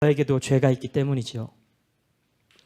저에게도 죄가 있기 때문이지요.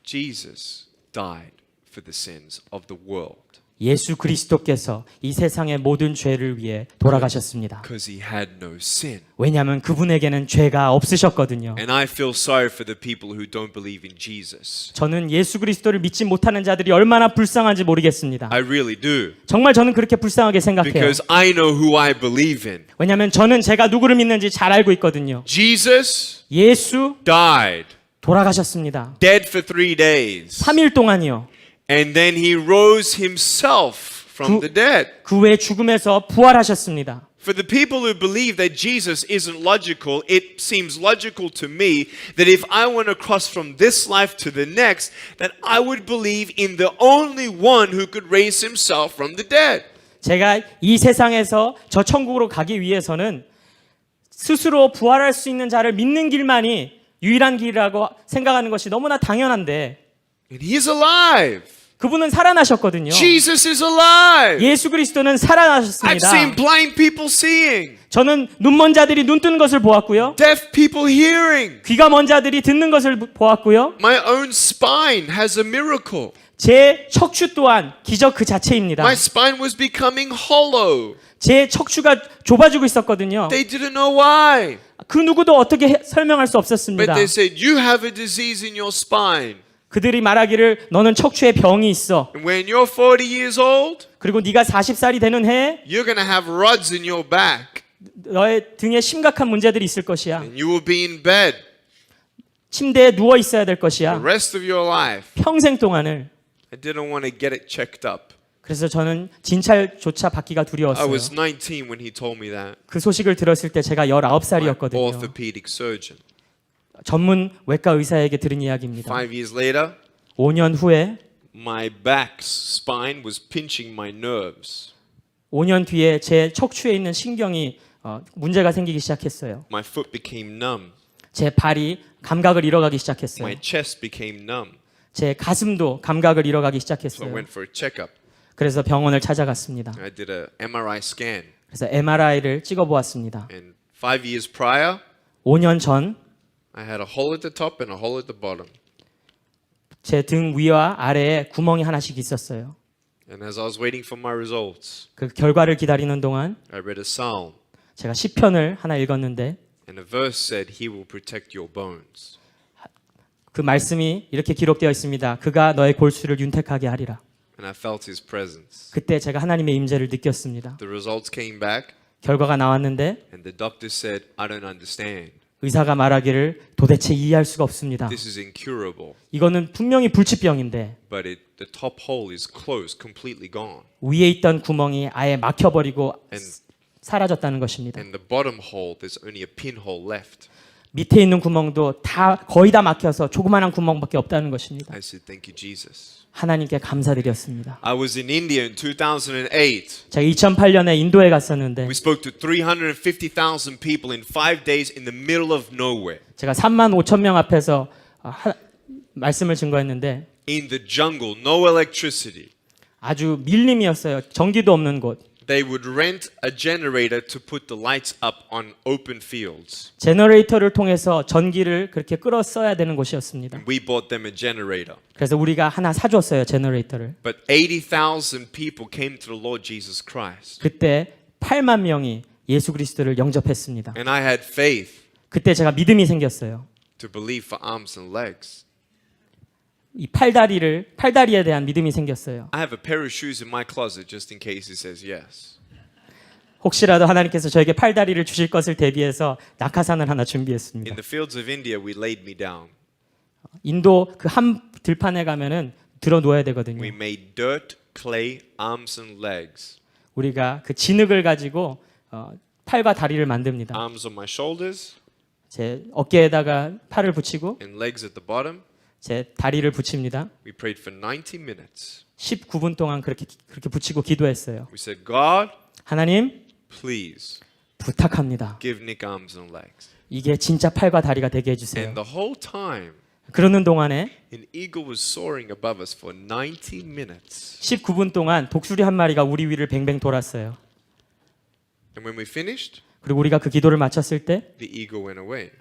Jesus died for the sins of the world 예수 그리스도께서 이 세상의 모든 죄를 위해 돌아가셨습니다. because he had no sin. 왜냐하면 그분에게는 죄가 없으셨거든요. And I feel sorry for the people who don't believe in Jesus. 저는 예수 그리스도를 믿지 못하는 자들이 얼마나 불쌍한지 모르겠습니다. I really do. 정말 저는 그렇게 불쌍하게 생각해요. Because I know who I believe in. 왜냐하면 저는 제가 누구를 믿는지 잘 알고 있거든요. Jesus 예수 died, 돌아가셨습니다. dead for 3 days. 3일 동안이요. And then he rose himself from the dead. 그 후에 죽음에서 부활하셨습니다. For the people who believe that Jesus isn't logical, it seems logical to me that if I went across from this life to the next, that I would believe in the only one who could raise himself from the dead. 제가 이 세상에서 저 천국으로 가기 위해서는 스스로 부활할 수 있는 자를 믿는 길만이 유일한 길이라고 생각하는 것이 너무나 당연한데 And he's alive. 그분은 살아나셨거든요. Jesus is alive. 예수 그리스도는 I've 살아나셨습니다. seen blind people seeing, 저는 눈먼 자들이 눈 뜨는 것을 보았고요. deaf people hearing. 귀가 먼 자들이 듣는 것을 보았고요. My own spine has a miracle. 제 척추 또한 기적 그 자체입니다. My spine was becoming hollow. 제 척추가 좁아지고 있었거든요. They didn't know why. 그 누구도 어떻게 설명할 수 But 없었습니다. they said, you have a disease in your spine. 그들이 말하기를 너는 척추에 병이 있어. And when you're 40 years old, 그리고 네가 40살이 되는 해에 you're going to have rods in your back. 너의 등에 심각한 문제들이 있을 것이야. And you will be in bed 침대에 누워 있어야 될 the 것이야. rest of your life. 평생 동안을. I didn't want to get it checked up. 그래서 저는 진찰조차 받기가 I 두려웠어요. was 19 when he told me that. 그 소식을 들었을 때 제가 My 19살이었거든요. orthopedic surgeon. 전문 외과 의사에게 들은 이야기입니다. 5 years later, 5년 후에 my back spine was pinching my nerves. 5년 뒤에 제 척추에 있는 신경이 문제가 생기기 시작했어요. My foot became numb. 제 발이 감각을 잃어가기 시작했어요. My chest became numb. 제 가슴도 감각을 잃어가기 So I 시작했어요. went for a checkup. 그래서 병원을 찾아갔습니다. I did a MRI scan. 그래서 MRI를 찍어보았습니다. And 5 years prior, 5년 전 I had a hole at the top and a hole at the bottom. 제 등 위와 아래에 구멍이 하나씩 있었어요. And as I was waiting for my results, 그 결과를 기다리는 동안 I read a psalm. 제가 시편을 하나 읽었는데 And the verse said, He will protect your bones. 그 말씀이 이렇게 기록되어 있습니다. 그가 너의 골수를 윤택하게 하리라. And I felt His presence. 그때 제가 하나님의 임재를 느꼈습니다. The results came back, 결과가 나왔는데 and the doctor said, I don't understand. 의사가 말하기를 도대체 이해할 수가 없습니다. This is incurable. 이거는 분명히 불치병인데 But the top hole is closed, completely gone. 위에 있던 구멍이 아예 막혀버리고 And 사라졌다는 것입니다. the bottom hole, there's only a pinhole left. 밑에 있는 구멍도 거의 다 막혀서 조그마한 구멍밖에 없다는 것입니다. I said, Thank you, Jesus. 하나님께 감사드렸습니다. I was in India in 2008. 제가 2008년에 인도에 갔었는데 We spoke to 350,000 people in 5 days in the middle of nowhere. 제가 3만 5천 명 앞에서 말씀을 증거했는데 In the jungle, no electricity. 아주 밀림이었어요. 전기도 없는 곳. They would rent a generator to put the lights up on open fields. 제너레이터를 통해서 전기를 그렇게 끌어 써야 되는 곳이었습니다. We bought them a generator. 그래서 우리가 하나 사줬어요. 제너레이터를. But 80,000 people came to the Lord Jesus Christ. 그때 8만 명이 예수 그리스도를 영접했습니다. And I had faith 그때 제가 믿음이 생겼어요. to believe for arms and legs. 이 팔다리에 대한 믿음이 생겼어요. I have a pair of shoes in my closet just in case he says yes. 혹시라도 하나님께서 저에게 팔다리를 주실 것을 대비해서 낙하산을 하나 In 준비했습니다. the fields of India, we laid me down. 인도 그 한 들판에 가면은 들어 놓아야 되거든요. We made dirt, clay, arms and legs. 우리가 그 진흙을 가지고 팔과 다리를 만듭니다. Arms on my shoulders 제 어깨에다가 팔을 붙이고 and legs at the bottom. 제 다리를 붙입니다. We prayed for 90 minutes. 19분 동안 그렇게 붙이고 기도했어요. We said, God, 하나님 please 부탁합니다. give Nick arms and legs. 이게 진짜 팔과 다리가 되게 해주세요. And the whole time, 그러는 동안에 an eagle was soaring above us for 90 minutes. 19분 동안 독수리 한 마리가 우리 위를 뱅뱅 돌았어요. And when we finished, 그리고 우리가 그 기도를 마쳤을 때 the eagle went away.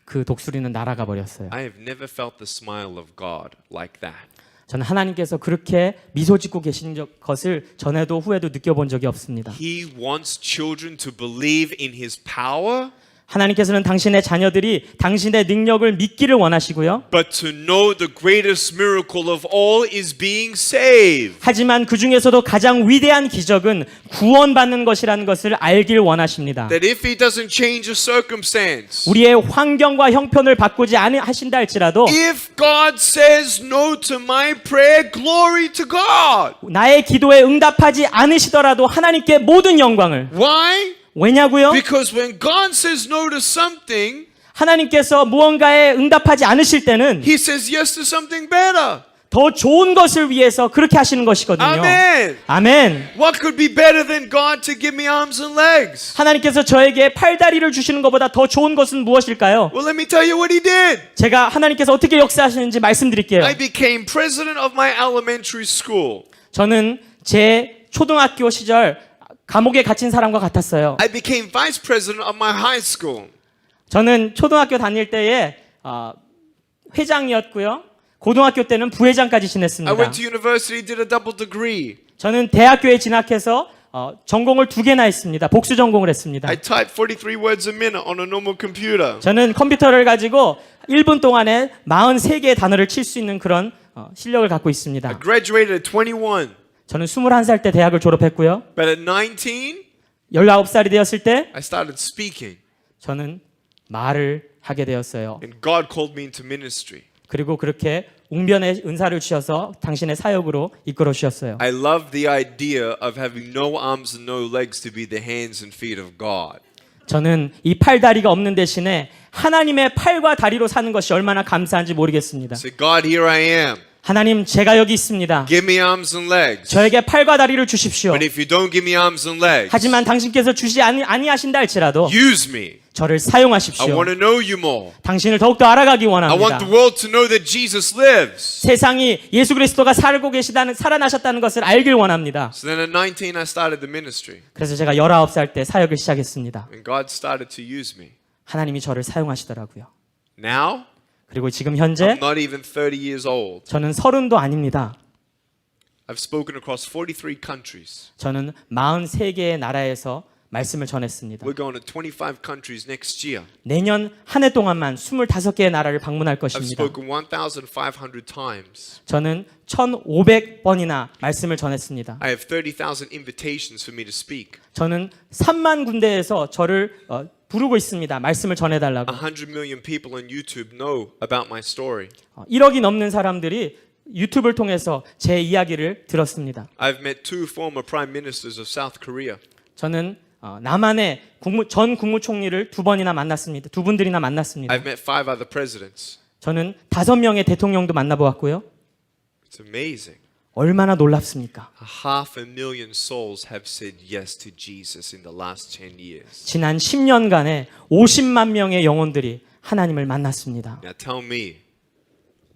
그 독수리는 날아가 버렸어요. I have never felt the smile of God like that. 저는 하나님께서 그렇게 미소 짓고 계신 것을 전에도 후에도 느껴본 적이 없습니다. He wants children to believe in His power, 하나님께서는 당신의 자녀들이 당신의 능력을 믿기를 원하시고요. but to know the greatest miracle of all is being saved. 하지만 그 중에서도 가장 위대한 기적은 구원받는 것이라는 것을 알길 원하십니다. That if He doesn't change a circumstance, 우리의 환경과 형편을 바꾸지 않으신다 할지라도 if God says no to my prayer, glory to God. 나의 기도에 응답하지 않으시더라도 하나님께 모든 영광을. Why? 왜냐고요? Because when God says no to something, 하나님께서 무언가에 응답하지 않으실 때는 He says yes to something better. 더 좋은 것을 위해서 그렇게 하시는 것이거든요. Amen. 아멘. What could be better than God to give me arms and legs? 하나님께서 저에게 팔다리를 주시는 것보다 더 좋은 것은 무엇일까요? Well, let me tell you what He did. 제가 하나님께서 어떻게 역사하시는지 말씀드릴게요. I became president of my elementary school. 저는 제 초등학교 시절 감옥에 갇힌 사람과 같았어요. I became vice president of my high school. 저는 초등학교 다닐 때에 회장이었고요. 고등학교 때는 부회장까지 I 지냈습니다. went to university, did a double degree. 저는 대학교에 진학해서 전공을 2개나 했습니다. 복수 전공을 했습니다. I typed 43 words a minute on a normal computer. 저는 컴퓨터를 가지고 1분 동안에 43개의 단어를 칠 수 있는 그런 실력을 갖고 I 있습니다. graduated at 21. 저는 21살 때 대학을 졸업했고요. But at 19, 19살이 되었을 때 I started speaking. 저는 말을 하게 되었어요. And God called me into ministry. 그리고 그렇게 웅변의 은사를 주셔서 당신의 사역으로 이끌어 주셨어요. I love the idea of having no arms and no legs to be the hands and feet of God. 저는 이 팔다리가 없는 대신에 하나님의 팔과 다리로 사는 것이 얼마나 감사한지 모르겠습니다. Say, God, here I am. 하나님, 제가 여기 있습니다. Give me arms and legs. 저에게 팔과 다리를 주십시오. But if you don't give me arms and legs, 하지만 당신께서 주지 아니하신다 할지라도 use me. 저를 I 사용하십시오. want to know you more. 당신을 더욱더 알아가기 I want 원합니다. the world to know that Jesus lives. 세상이 예수 그리스도가 살아나셨다는 것을 알길 원합니다. So then at 19, I started the ministry. 그래서 제가 19살 때 사역을 시작했습니다. And God started to use me. 하나님이 저를 사용하시더라고요. Now, 그리고 지금 현재 I'm not even 30 years old. 저는 30도 아닙니다. I've spoken across 43 countries. 저는 43개의 나라에서 말씀을 전했습니다. We're going to 25 countries next year. 내년 한 해 동안만 25개의 나라를 방문할 I've 것입니다. spoken 1,500 times. 저는 1,500번이나 말씀을 전했습니다. I have 30,000 invitations for me to speak. 저는 3만 군데에서 저를 부르고 있습니다. 말씀을 전해달라고. 100 million people on YouTube know about my story. 1억이 넘는 사람들이 유튜브를 통해서 제 이야기를 들었습니다. I've met 2 former prime ministers of South Korea. 저는 남한의 전 국무총리를 2번이나 만났습니다. 2분들이나 만났습니다. I've met 5 other presidents. 저는 5명의 대통령도 만나보았고요. It's amazing. 얼마나 놀랍습니까? 500,000 souls have said yes to Jesus in the last 10 years. 지난 10년간에 50만 명의 영혼들이 하나님을 만났습니다. Now tell me,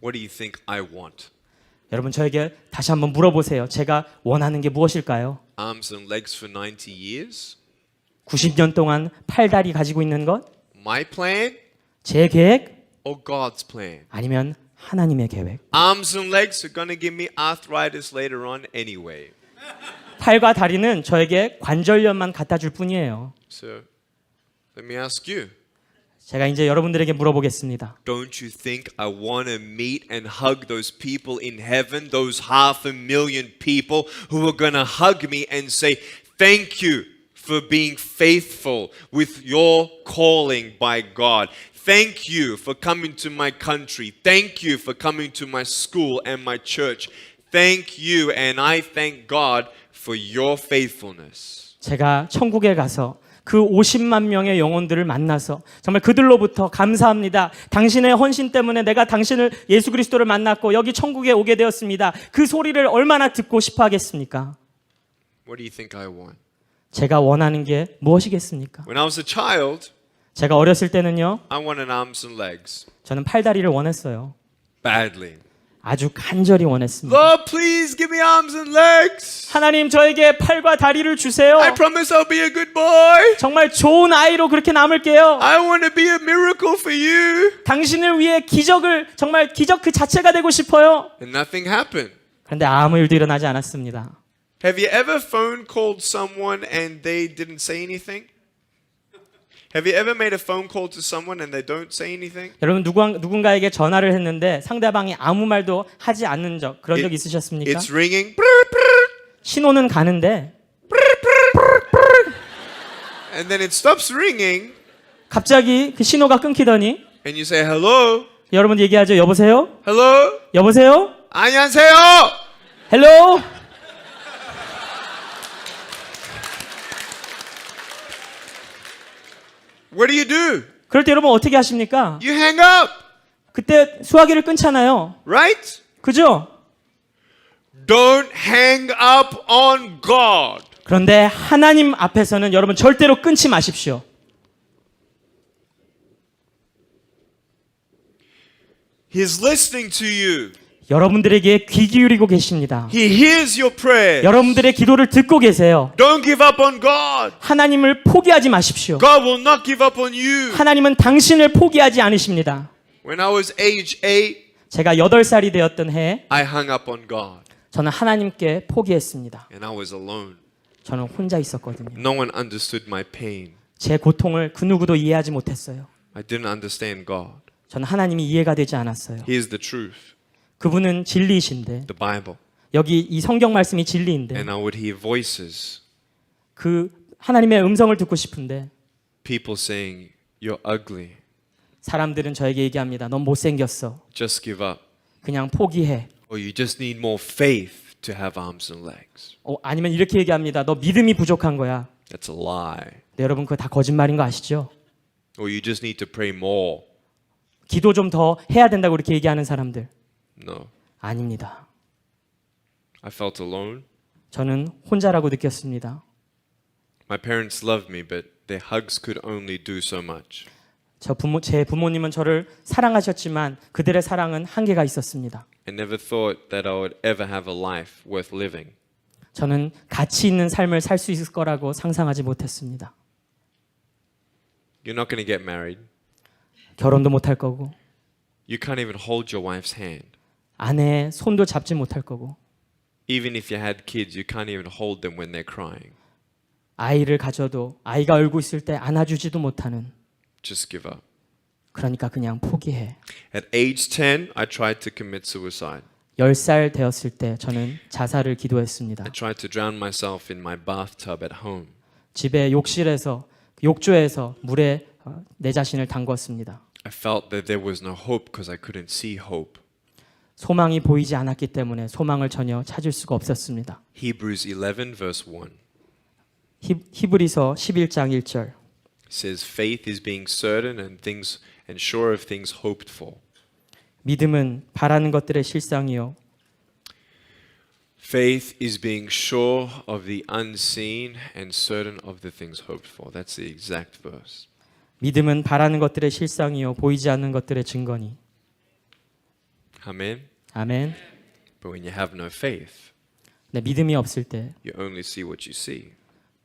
what do you think I want? 여러분 저에게 다시 한번 물어보세요. 제가 원하는 게 무엇일까요? Arms and legs for 90 years? 90년 동안 팔다리 가지고 있는 것? My plan 제 계획? or God's plan? 아니면 하나님의 계획? Arms and legs are going to give me arthritis later on anyway. 팔과 다리는 저에게 관절염만 갖다 줄 뿐이에요. So let me ask you. 제가 이제 여러분들에게 물어보겠습니다. Don't you think I want to meet and hug those people in heaven, those 500,000 people who are going to hug me and say, thank you for being faithful with your calling by God. Thank you for coming to my country. Thank you for coming to my school and my church. Thank you, and I thank God for your faithfulness. 제가 천국에 가서 그 50만 명의 영혼들을 만나서 정말 그들로부터 감사합니다. 당신의 헌신 때문에 내가 당신을 예수 그리스도를 만났고 여기 천국에 오게 되었습니다. 그 소리를 얼마나 듣고 싶어 하겠습니까? What do you think I want? 제가 원하는 게 무엇이겠습니까? When I was a child, 제가 어렸을 때는요. I wanted arms and legs 저는 팔다리를 원했어요. badly. 아주 간절히 원했습니다. Lord, please give me arms and legs. 하나님 저에게 팔과 다리를 주세요. I promise I'll be a good boy. 정말 좋은 아이로 그렇게 남을게요. I want to be a miracle for you. 당신을 위해 기적을 정말 기적 그 자체가 되고 싶어요. And nothing happened. 그런데 아무 일도 일어나지 않았습니다. Have you ever phone called someone and they didn't say anything? Have you ever made a phone call to someone and they don't say anything? 여러분 누군가에게 전화를 했는데 상대방이 아무 말도 하지 않는 그런 적 있으셨습니까? It's ringing. 신호는 가는데 And then it stops ringing 갑자기 그 신호가 끊기더니 and you say hello. 여러분 얘기하죠. 여보세요? Hello? 여보세요? 안녕하세요. 헬로? What do you do? 그럴 때 여러분 어떻게 하십니까? You hang up, 그때 수화기를 끊잖아요. right? 그죠? Don't hang up on God. 그런데 하나님 앞에서는 여러분 절대로 끊지 마십시오. He's listening to you. 여러분들에게 귀 기울이고 계십니다. He hears your prayer. 여러분들의 기도를 듣고 계세요. Don't give up on God. 하나님을 포기하지 마십시오. God will not give up on you. 하나님은 당신을 포기하지 않으십니다. When I was age 8, 제가 8살이 되었던 해에 I hung up on God 저는 하나님께 포기했습니다. and I was alone. 저는 혼자 있었거든요. No one understood my pain. 제 고통을 그 누구도 이해하지 못했어요. I didn't understand God. 저는 하나님이 이해가 되지 않았어요. Here's the truth. 그분은 진리이신데 The Bible. 여기 이 성경 말씀이 진리인데 And I would hear voices, 그 하나님의 음성을 듣고 싶은데 people saying, "You're ugly. 사람들은 저에게 얘기합니다. 넌 못생겼어. Just give up." 그냥 포기해. Or you just need more faith to have arms and legs. 아니면 이렇게 얘기합니다. 너 믿음이 부족한 거야. That's a lie. 네, 여러분 그거 다 거짓말인 거 아시죠? Or you just need to pray more. 기도 좀 더 해야 된다고 이렇게 얘기하는 사람들. No. 아닙니다. I felt alone. 저는 혼자라고 느꼈습니다. My parents loved me, but their hugs could only do so much. 제 부모님은 저를 사랑하셨지만 그들의 사랑은 한계가 있었습니다. I never thought that I would ever have a life worth living. 저는 가치 있는 삶을 살 수 있을 거라고 상상하지 못했습니다. You're not going to get married. 결혼도 못할 거고 You can't even hold your wife's hand. 아내의 손도 잡지 못할 거고 Even if you had kids, you can't even hold them when they're crying. 아이를 가져도 아이가 울고 있을 때 안아주지도 못하는 Just give up. 그러니까 그냥 포기해. At age 10, I tried to commit suicide. 10살 되었을 때 저는 자살을 기도했습니다. I tried to drown myself in my bathtub at home. 집에 욕실에서 욕조에서 물에 내 자신을 담궜습니다. I felt that there was no hope because I couldn't see hope. 소망이 보이지 않았기 때문에 소망을 전혀 찾을 수가 없었습니다. Hebrews 11 verse 1 히브리서 11장 1절. says faith is being certain and sure of things hoped for. 믿음은 바라는 것들의 실상이요 Faith is being sure of the unseen and certain of the things hoped for. That's the exact verse. 믿음은 바라는 것들의 실상이요 보이지 않는 것들의 증거니. Amen. 아멘. But when you have no faith, 네, 믿음이 없을 때 you only see what you see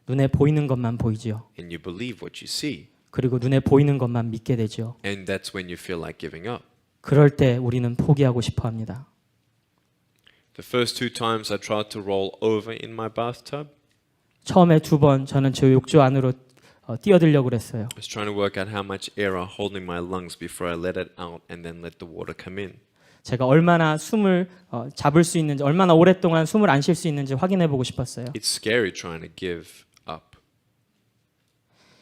눈에 보이는 것만 보이지요. and you believe what you see. 그리고 눈에 보이는 것만 믿게 되죠. And that's when you feel like giving up. 그럴 때 우리는 포기하고 싶어 합니다. The first 2 times I tried to roll over in my bathtub, 처음에 2번 저는 제 욕조 안으로 뛰어들려고 그랬어요. I was trying to work out how much air I hold in my lungs before I let it out and then let the water come in. 제가 얼마나 숨을 잡을 수 있는지, 얼마나 오랫동안 숨을 안 쉴 수 있는지 확인해 보고 싶었어요. It's scary trying to give up.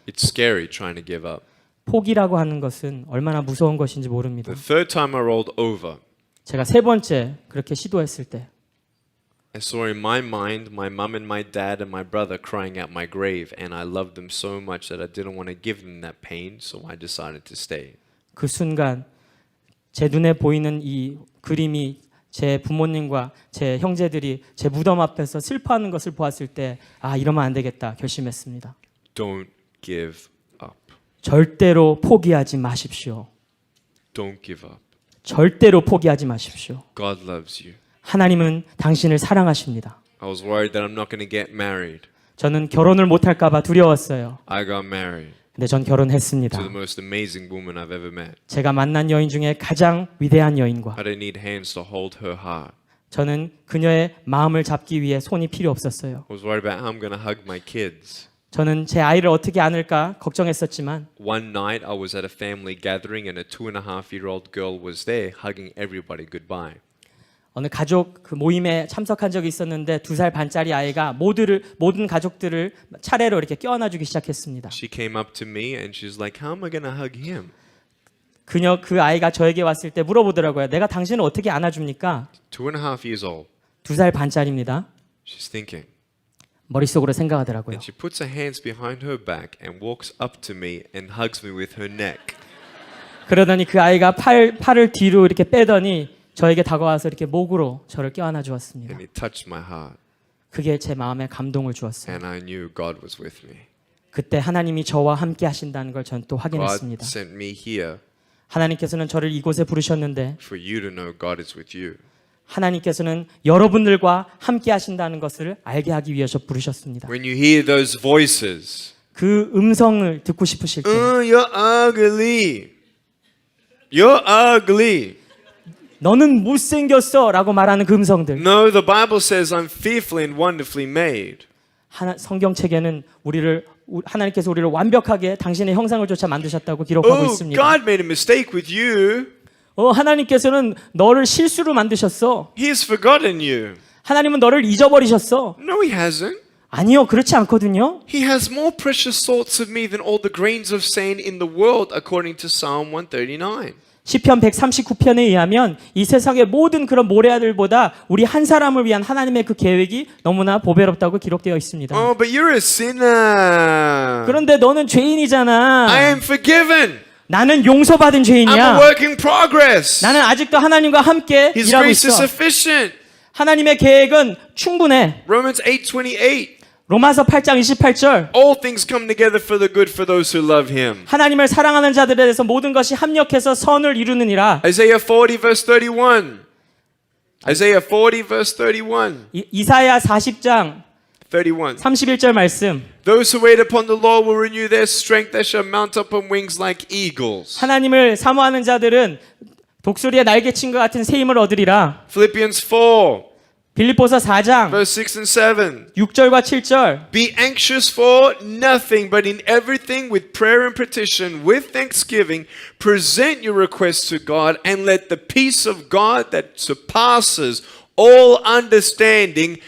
It's scary trying to give up. 포기라고 하는 것은 얼마나 무서운 것인지 모릅니다. The third time I rolled over, 제가 3번째 그렇게 시도했을 때 I saw in my mind my mom and my dad and my brother crying at my grave, and I loved them so much that I didn't want to give them that pain, so I decided to stay. 그 순간 제 눈에 보이는 이 그림이 제 부모님과 제 형제들이 제 무덤 앞에서 슬퍼하는 것을 보았을 때 이러면 안 되겠다 결심했습니다. Don't give up. 절대로 포기하지 마십시오. Don't give up. 절대로 포기하지 마십시오. God loves you. 하나님은 당신을 사랑하십니다. I was worried that I'm not going to get married. 저는 결혼을 못할까 봐 두려웠어요. I got married 근데 전 결혼했습니다. to the most amazing woman I've ever met. 제가 만난 여인 중에 가장 위대한 여인과 I didn't need hands to hold her heart. 저는 그녀의 마음을 잡기 위해 손이 필요 없었어요. I was worried about how I'm going to hug my kids. 저는 제 아이를 어떻게 안을까 걱정했었지만 One night I was at a family gathering and a 2.5-year-old girl was there hugging everybody goodbye. 어느 가족 그 모임에 참석한 적이 있었는데 2살 반짜리 아이가 모든 가족들을 차례로 이렇게 껴안아주기 시작했습니다. She came up to me and she's like, how am I going to hug him? 그 아이가 저에게 왔을 때 물어보더라고요. 내가 당신을 어떻게 안아줍니까? 2.5 years old. 2살 반짜리입니다. She's thinking. 머릿속으로 생각하더라고요. And she puts her hands behind her back and walks up to me and hugs me with her neck. 그러더니 그 아이가 팔을 뒤로 이렇게 빼더니 저에게 다가와서 이렇게 목으로 저를 껴안아 주었습니다. And it touched my heart. 그게 제 마음에 감동을 주었어요. And I knew God was with me. 그때 하나님이 저와 함께 하신다는 걸 전 또 God 확인했습니다. sent me here 하나님께서는 저를 이곳에 부르셨는데 for you to know God is with you. 하나님께서는 여러분들과 함께 하신다는 것을 알게 하기 위해서 부르셨습니다. When you hear those voices, 그 음성을 듣고 싶으실 때 you're ugly. You're ugly. 너는 못생겼어 라고 말하는 그 음성들 No, the Bible says I'm fearfully and wonderfully made. 성경책에는 하나님께서 우리를 완벽하게 당신의 형상을 쫓아 만드셨다고 기록하고 Oh, 있습니다. God made a mistake with you. 하나님께서는 너를 실수로 만드셨어. He has forgotten you. 하나님은 너를 잊어버리셨어. No, He hasn't. 아니요, 그렇지 않거든요. He has more precious thoughts of me than all the grains of sand in the world, according to Psalm 139. 시편 139편에 의하면 이 세상의 모든 그런 모래아들보다 우리 한 사람을 위한 하나님의 그 계획이 너무나 보배롭다고 기록되어 있습니다. Oh, but you're a sinner. 그런데 너는 죄인이잖아. I am forgiven. 나는 용서받은 I'm a 죄인이야. work in progress. 나는 아직도 하나님과 함께 His 일하고 grace is 있어. sufficient. 하나님의 계획은 충분해. Romans 8:28. 로마서 8장 28절 All things come together for the good for those who love Him. 하나님을 사랑하는 자들에 대해서 모든 것이 합력해서 선을 이루느니라. Isaiah 40 verse 31. Isaiah 40 verse 31. 이사야 40장 31. 31절 말씀. Those who wait upon the Lord will renew their strength. They shall mount up on wings like eagles. 하나님을 사모하는 자들은 독수리의 날개친과 같은 새 힘을 얻으리라. Philippians 4 빌립보서 4장 verse 6 and 7. 6절과 7절. Be anxious for nothing, but in everything with prayer and petition, with thanksgiving, present your requests to God, and let the peace of God that surpasses all understanding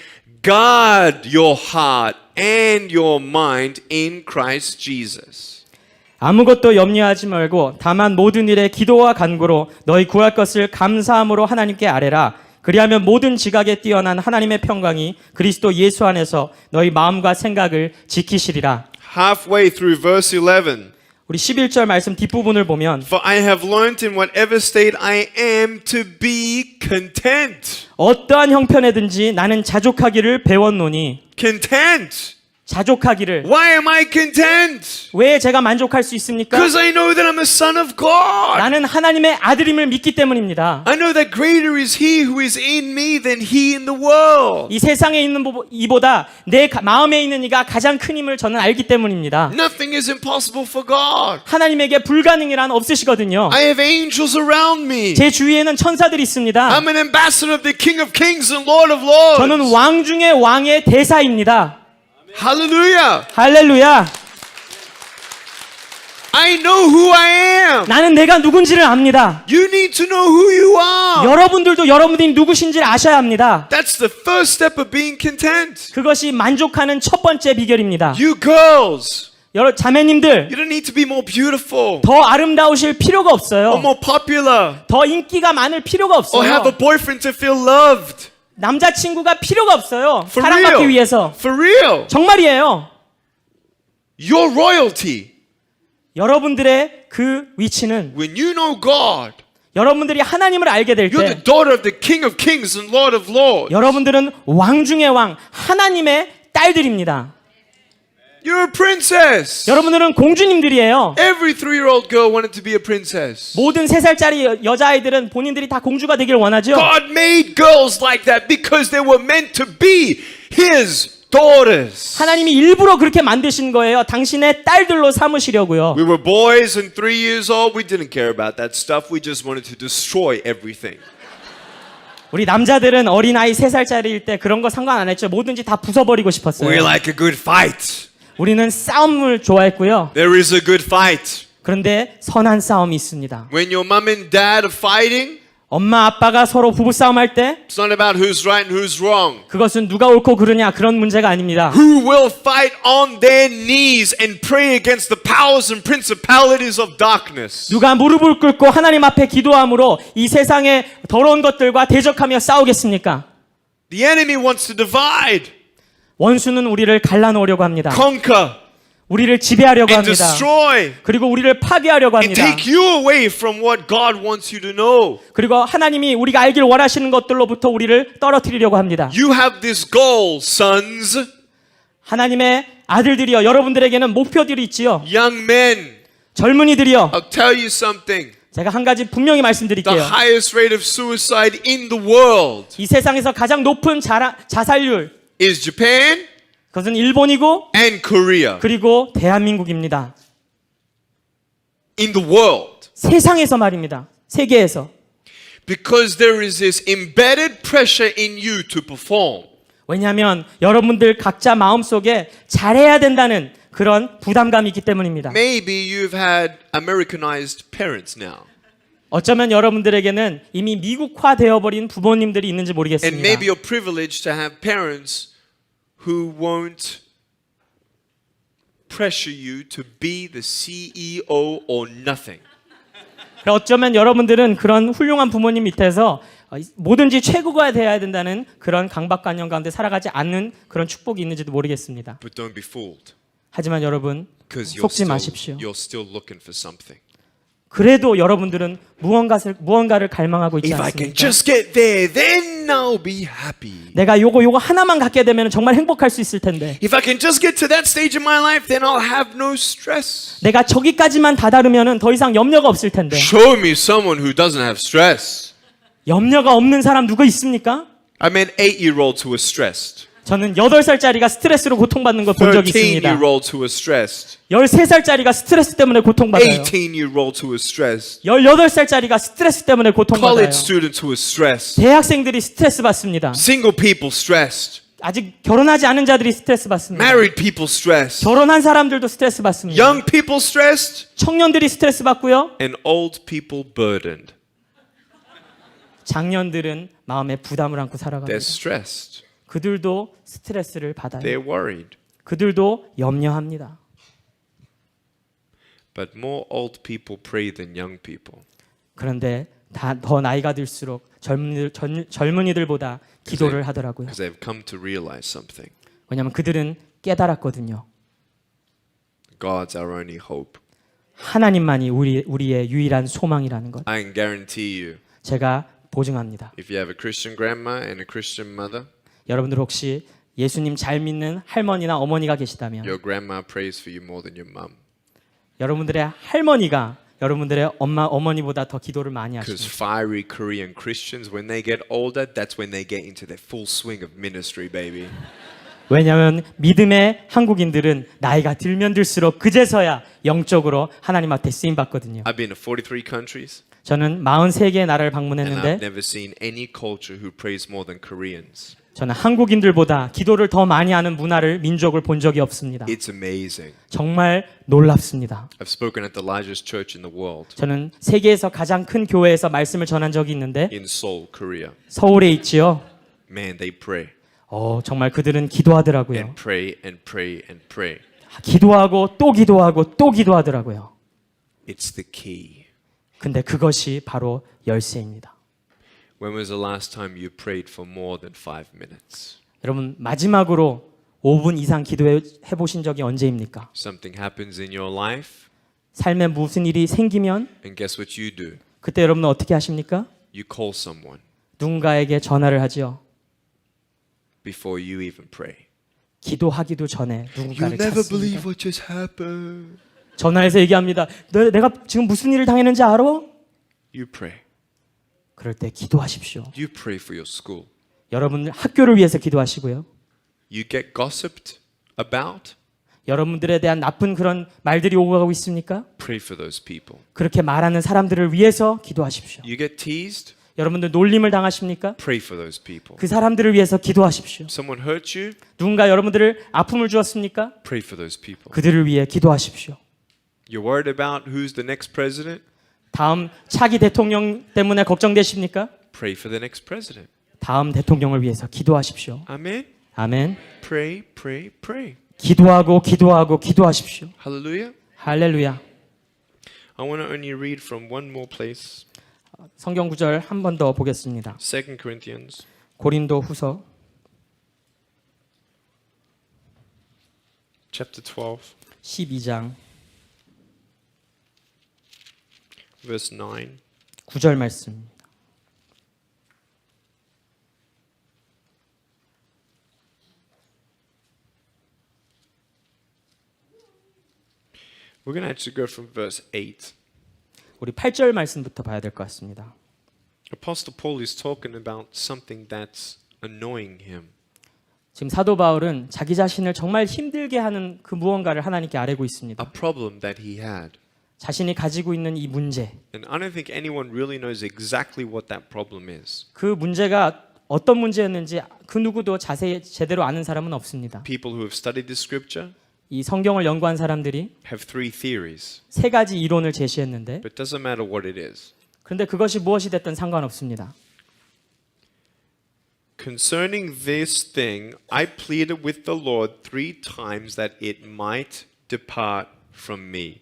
guard your heart and your mind in Christ Jesus. 아무것도 염려하지 말고 다만 모든 일에 기도와 간구로 너희 구할 것을 감사함으로 하나님께 아뢰라. 그리하면 모든 지각에 뛰어난 하나님의 평강이 그리스도 예수 안에서 너희 마음과 생각을 지키시리라. Halfway through verse 11. 우리 11절 말씀 뒷부분을 보면 For I have learned in whatever state I am to be content. 어떠한 형편에든지 나는 자족하기를 배웠노니 Content. 자족하기를. Why am I content? 왜 제가 만족할 수 있습니까? Because I know that I'm a son of God. 나는 하나님의 아들임을 믿기 때문입니다. I know that greater is He who is in me than he in the world. 이 세상에 있는 이보다 내 마음에 있는 이가 가장 큰 힘을 저는 알기 때문입니다. Nothing is impossible for God. 하나님에게 불가능이란 없으시거든요. I have angels around me. 제 주위에는 천사들이 있습니다. I'm an ambassador of the King of Kings and Lord of Lords. 저는 왕 중의 왕의 대사입니다. Hallelujah. 할렐루야. I know who I am. 나는 내가 누군지를 압니다. You need to know who you are. 여러분들도 여러분들이 누구신지를 아셔야 합니다. That's the first step of being content. 그것이 만족하는 첫 번째 비결입니다. You girls, 여러 자매님들, you don't need to be more beautiful 더 아름다우실 필요가 없어요. or more popular 더 인기가 많을 필요가 or have 없어요. a boyfriend to feel loved. 남자친구가 필요가 없어요. For 사랑받기 real. 위해서. For real. 정말이에요. Your royalty. 여러분들의 그 위치는 When you know God, 여러분들이 하나님을 알게 될 you're the 때 daughter of the King of Kings and Lord of Lords. 여러분들은 왕 중의 왕 하나님의 딸들입니다. You're a princess. 여러분들은 공주님들이에요. Every 3-year-old girl wanted to be a princess. 모든 3살짜리 여자아이들은 본인들이 다 공주가 되길 원하죠. God made girls like that because they were meant to be His daughters. 하나님이 일부러 그렇게 만드신 거예요. 당신의 딸들로 삼으시려고요. We were boys and 3 years old. We didn't care about that stuff. We just wanted to destroy everything. 우리 남자들은 어린아이 3살짜리일 때 그런 거 상관 안 했죠. 뭐든지 다 부숴버리고 We 싶었어요. like a good fight. 우리는 싸움을 좋아했고요. There is a good fight. 그런데 선한 싸움이 있습니다. When your mom and dad are fighting, 엄마 아빠가 서로 부부싸움할 때 it's not about who's right and who's wrong. 그것은 누가 옳고 그르냐 그런 문제가 아닙니다. Who will fight on their knees and pray against the powers and principalities of darkness? 누가 무릎을 꿇고 하나님 앞에 기도함으로 이 세상의 더러운 것들과 대적하며 싸우겠습니까? The enemy wants to divide, 원수는 우리를 갈라놓으려고 합니다. conquer, 우리를 지배하려고 and 합니다. destroy, 그리고 우리를 파괴하려고 and 합니다. take you away from what God wants you to know. 그리고 하나님이 우리가 알길 원하시는 것들로부터 우리를 떨어뜨리려고 합니다. You have this goal, sons, 하나님의 아들들이여 여러분들에게는 목표들이 있지요. young men. 젊은이들이여 I'll tell you something. 제가 한 가지 분명히 The 말씀드릴게요. highest rate of suicide in the world 이 세상에서 가장 높은 자살률 is Japan 그것은 일본이고 and Korea. 그리고 대한민국입니다. In the world. 세상에서 말입니다. 세계에서. Because there is this embedded pressure in you to perform. 왜냐하면 여러분들 각자 마음속에 잘해야 된다는 그런 부담감이 있기 때문입니다. Maybe you've had Americanized parents now. 어쩌면 여러분들에게는 이미 미국화되어 버린 부모님들이 있는지 And 모르겠습니다. maybe you're privileged to have parents who won't pressure you to be the CEO or nothing. 어쩌면 여러분들은 그런 훌륭한 부모님 밑에서 뭐든지 최고가 돼야 된다는 그런 강박관념 가운데 살아가지 않는 그런 축복이 있는지도 모르겠습니다. But don't be fooled. 하지만 여러분 Because 속지 마십시오. you're still looking for something. 그래도 여러분들은 무언가를 갈망하고 있지 If I can 않습니까? just get there, then I'll be happy. 내가 요거 하나만 갖게 되면 정말 행복할 수 있을 텐데 If I can just get to that stage in my life, then I'll have no stress. 내가 저기까지만 다다르면 더 이상 염려가 없을 텐데 Show me someone who doesn't have stress. 염려가 없는 사람 누구 있습니까? I met 8-year-olds who were stressed. 저는 8살짜리가 스트레스로 고통받는 걸 본 적이 있습니다. 13-year-olds who were stressed. 13살짜리가 스트레스 때문에 고통받아요. 18-year-olds who were stressed. 18살짜리가 스트레스 때문에 고통받아요. College students who were stressed. 대학생들이 스트레스 받습니다. Single people stressed. 아직 결혼하지 않은 자들이 스트레스 받습니다. Married people stressed. 결혼한 사람들도 스트레스 받습니다. Young people stressed. 청년들이 스트레스 받고요. And old people burdened. 장년들은 마음에 부담을 안고 They're 살아갑니다. stressed. 그들도 스트레스를 받아요. They're worried. 그들도 염려합니다. But more old people pray than young people. 그런데 더 나이가 들수록 젊은이들보다 기도를 하더라고요. Because they've come to realize something. 왜냐하면 그들은 깨달았거든요. God's our only hope. 하나님만이 우리의 유일한 소망이라는 것. I can guarantee you, 제가 보증합니다. if you have a Christian grandma and a Christian mother, 여러분들 혹시 예수님 잘 믿는 할머니나 어머니가 계시다면 your grandma prays for you more than your mom. 여러분들의 할머니가 여러분들의 어머니보다 더 기도를 많이 Because 하십니다. fiery Korean Christians, when they get older, that's when they get into their full swing of ministry, baby. 왜냐하면 믿음의 한국인들은 나이가 들면 들수록 그제서야 영적으로 하나님 앞에 쓰임 받거든요. I've been to 43 countries, 저는 43개의 나라를 and I've 방문했는데 never seen any culture who prays more than Koreans. 저는 한국인들보다 기도를 더 많이 하는 문화를 민족을 본 적이 없습니다. It's amazing. 정말 놀랍습니다. I've spoken at the largest church in the world, 저는 세계에서 가장 큰 교회에서 말씀을 전한 적이 있는데 in Seoul, Korea. 서울에 있지요. Man, they pray 정말 그들은 기도하더라고요. and pray and pray and pray. 기도하고 또 기도하고 또 기도하더라고요. It's the key. 근데 그것이 바로 열쇠입니다. When was the last time you prayed for more than 5 minutes? 여러분 마지막으로 5분 이상 기도해 보신 적이 언제입니까? Something happens in your life, 삶에 무슨 일이 생기면 and guess what you do? 그때 여러분은 어떻게 하십니까? You call someone 누군가에게 전화를 하지요. before you even pray. 기도하기도 전에 You'll 누군가를 never 찾습니다. believe what just happened. 전화해서 얘기합니다. 내가 지금 무슨 일을 당했는지 알아? You pray. 그럴 때 기도하십시오. You pray for your school. 여러분 학교를 위해서 기도하시고요. You get gossiped about. 여러분들에 대한 나쁜 그런 말들이 오고 가고 있습니까? Pray for those people. 그렇게 말하는 사람들을 위해서 기도하십시오. You get teased. 여러분들 놀림을 당하십니까? Pray for those people. 그 사람들을 위해서 기도하십시오. Someone hurt you. 누군가 여러분들을 아픔을 주었습니까? Pray for those people. 그들을 위해 기도하십시오. You're worried about who's the next president. 다음 차기 대통령 때문에 걱정되십니까? Pray for the next president. 다음 대통령을 위해서 기도하십시오. Amen. 아멘. Pray, pray, pray. 기도하고 기도하고 기도하십시오. Hallelujah. 할렐루야. I want to only read from one more place. 성경 구절 한 번 더 보겠습니다. 2 Corinthians 고린도 후서 chapter 12, 12장 verse 9. 9절 말씀입니다. We're going to actually go from verse 8. 우리 8절 말씀부터 봐야 될 것 같습니다. Apostle Paul is talking about something that's annoying him. 지금 사도 바울은 자기 자신을 정말 힘들게 하는 그 무언가를 하나님께 아뢰고 있습니다. A problem that he had. 자신이 가지고 있는 이 문제, And I don't think anyone really knows exactly what that problem is. 그 문제가 어떤 문제였는지 그 누구도 자세히 제대로 아는 사람은 없습니다. People who have studied the scripture 이 성경을 연구한 사람들이 have three theories, 세 가지 이론을 제시했는데 but it doesn't matter what it is. 그런데 그것이 무엇이 됐든 상관없습니다. Concerning this thing, I pleaded with the Lord 3 times that it might depart from me.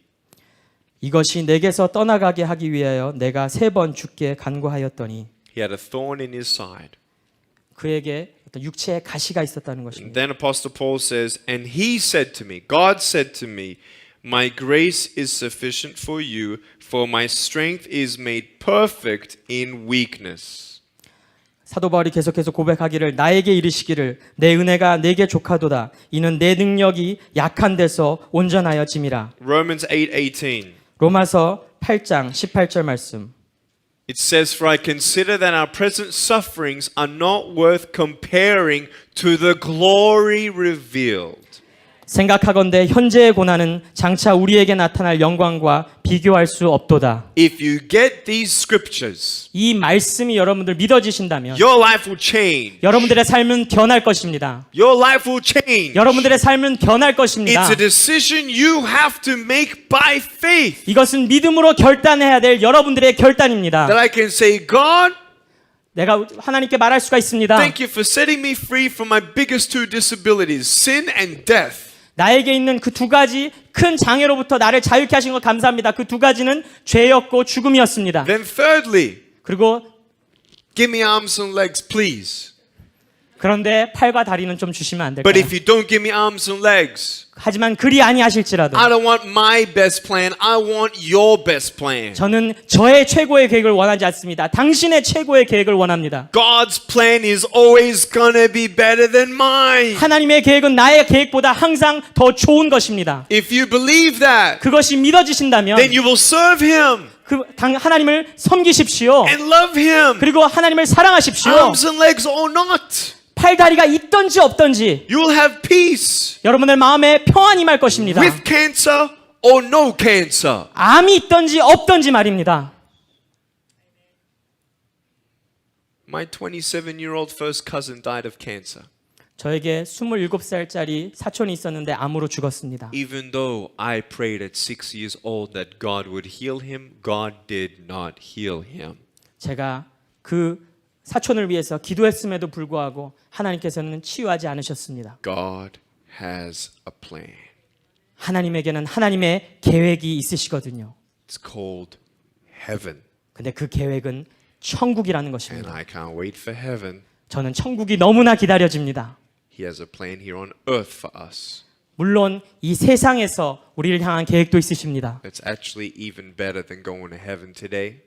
이것이 내게서 떠나가게 하기 위하여 내가 3번 주께 간구하였더니 He had a thorn in his side. 그에게 어떤 육체의 가시가 있었다는 And 것입니다. then Apostle Paul says, and he said to me, God said to me, my grace is sufficient for you, for my strength is made perfect in weakness. 사도 바울이 계속해서 고백하기를 나에게 이르시기를 내 은혜가 내게 족하도다. 이는 내 능력이 약한 데서 온전하여짐이라. Romans 8:18. 로마서 8장 18절 말씀. It says, for I consider that our present sufferings are not worth comparing to the glory revealed. 생각하건대 현재의 고난은 장차 우리에게 나타날 영광과 비교할 수 없도다. If you get these scriptures, 이 말씀이 여러분들 믿어지신다면 your life will change. 여러분들의 삶은 변할 것입니다. Your life will change. 여러분들의 삶은 변할 것입니다. It's a decision you have to make by faith. 이것은 믿음으로 결단해야 될 여러분들의 결단입니다. That I can say, God, 내가 하나님께 말할 수가 있습니다. thank you for setting me free from my biggest 2 disabilities, sin and death. 나에게 있는 그 2가지 큰 장애로부터 나를 자유케 하신 것 감사합니다. 그 2가지는 죄였고 죽음이었습니다. Then thirdly, 그리고 give me arms and legs, please. 그런데 팔과 다리는 좀 주시면 안 But 될까요? if you don't give me arms and legs, 하지만 그리 아니하실지라도 I don't want my best plan. I want your best plan. 저는 저의 최고의 계획을 원하지 않습니다. 당신의 최고의 계획을 원합니다. God's plan is always gonna be better than mine. 하나님의 계획은 나의 계획보다 항상 더 좋은 것입니다. If you believe that, 그것이 믿어지신다면 then you will serve Him 하나님을 섬기십시오. and love Him. 그리고 하나님을 사랑하십시오. Arms and legs or not, 팔다리가 있던지 없던지 you will have peace. 여러분의 마음에 평안이 임할 것입니다. With cancer or no cancer. 암이 있던지 없던지 말입니다. My 27-year-old first cousin died of cancer. 저에게 27살짜리 사촌이 있었는데 암으로 죽었습니다. Even though I prayed at 6 years old that God would heal him, God did not heal him. 제가 그 사촌을 위해서 기도했음에도 불구하고 하나님께서는 치유하지 않으셨습니다. God has a plan. 하나님에게는 하나님의 계획이 있으시거든요. It's called heaven. 근데 그 계획은 천국이라는 And 것입니다. I can't wait for heaven. 저는 천국이 너무나 기다려집니다. He has a plan here on earth for us. 물론 이 세상에서 우리를 향한 계획도 있으십니다. It's actually even better than going to heaven today.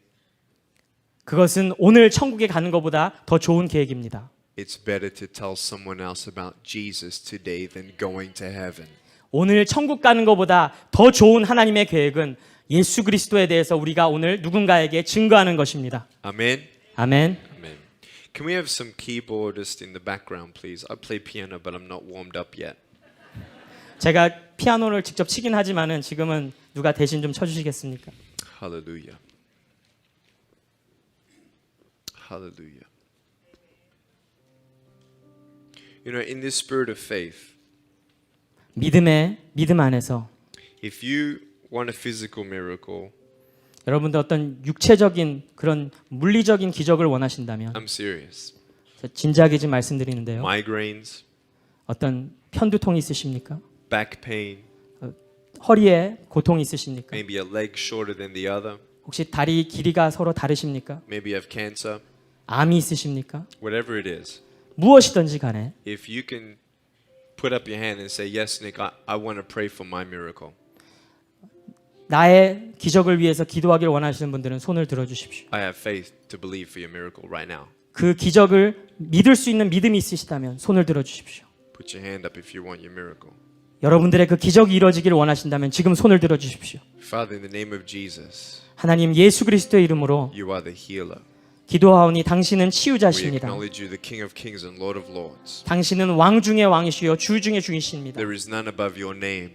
그것은 오늘 천국에 가는 것보다 더 좋은 계획입니다. it's better to tell someone else about Jesus today than going to heaven. 오늘 천국 가는 것보다 더 좋은 하나님의 계획은 예수 그리스도에 대해서 우리가 오늘 누군가에게 증거하는 것입니다. Amen. 아멘. Amen. Can we have some keyboardists in the background, please? I play piano, but I'm not warmed up yet. 제가 피아노를 직접 치긴 하지만은 지금은 누가 대신 좀 쳐주시겠습니까? Hallelujah. Hallelujah. You know, in this spirit of faith, 믿음 안에서 if you want a physical miracle, 여러분들 어떤 육체적인 그런 물리적인 기적을 원하신다면 I'm serious. 진지하게 좀 말씀드리는데요. Migraines, 어떤 편두통이 있으십니까? back pain, 허리에 고통이 있으십니까? maybe a leg shorter than the other, 혹시 다리 길이가 서로 다르십니까? maybe you have cancer, 암이 있으십니까? whatever it is. 무엇이든지 간에 If you can put up your hand and say, yes, Nick, I want to pray for my miracle. 나의 기적을 위해서 기도하기를 원하시는 분들은 손을 들어주십시오. I have faith to believe for your miracle right now. 그 기적을 믿을 수 있는 믿음이 있으시다면 손을 들어주십시오. Put your hand up if you want your miracle. 여러분들의 그 기적이 이루어지기를 원하신다면 지금 손을 들어주십시오. Father, in the name of Jesus, 하나님 예수 그리스도의 이름으로 you are the healer. 기도하오니 당신은 We 치유자십니다. acknowledge you, the King of Kings and Lord of Lords. 당신은 왕 중의 왕이시요 주 중의 주이십니다. There is none above your name.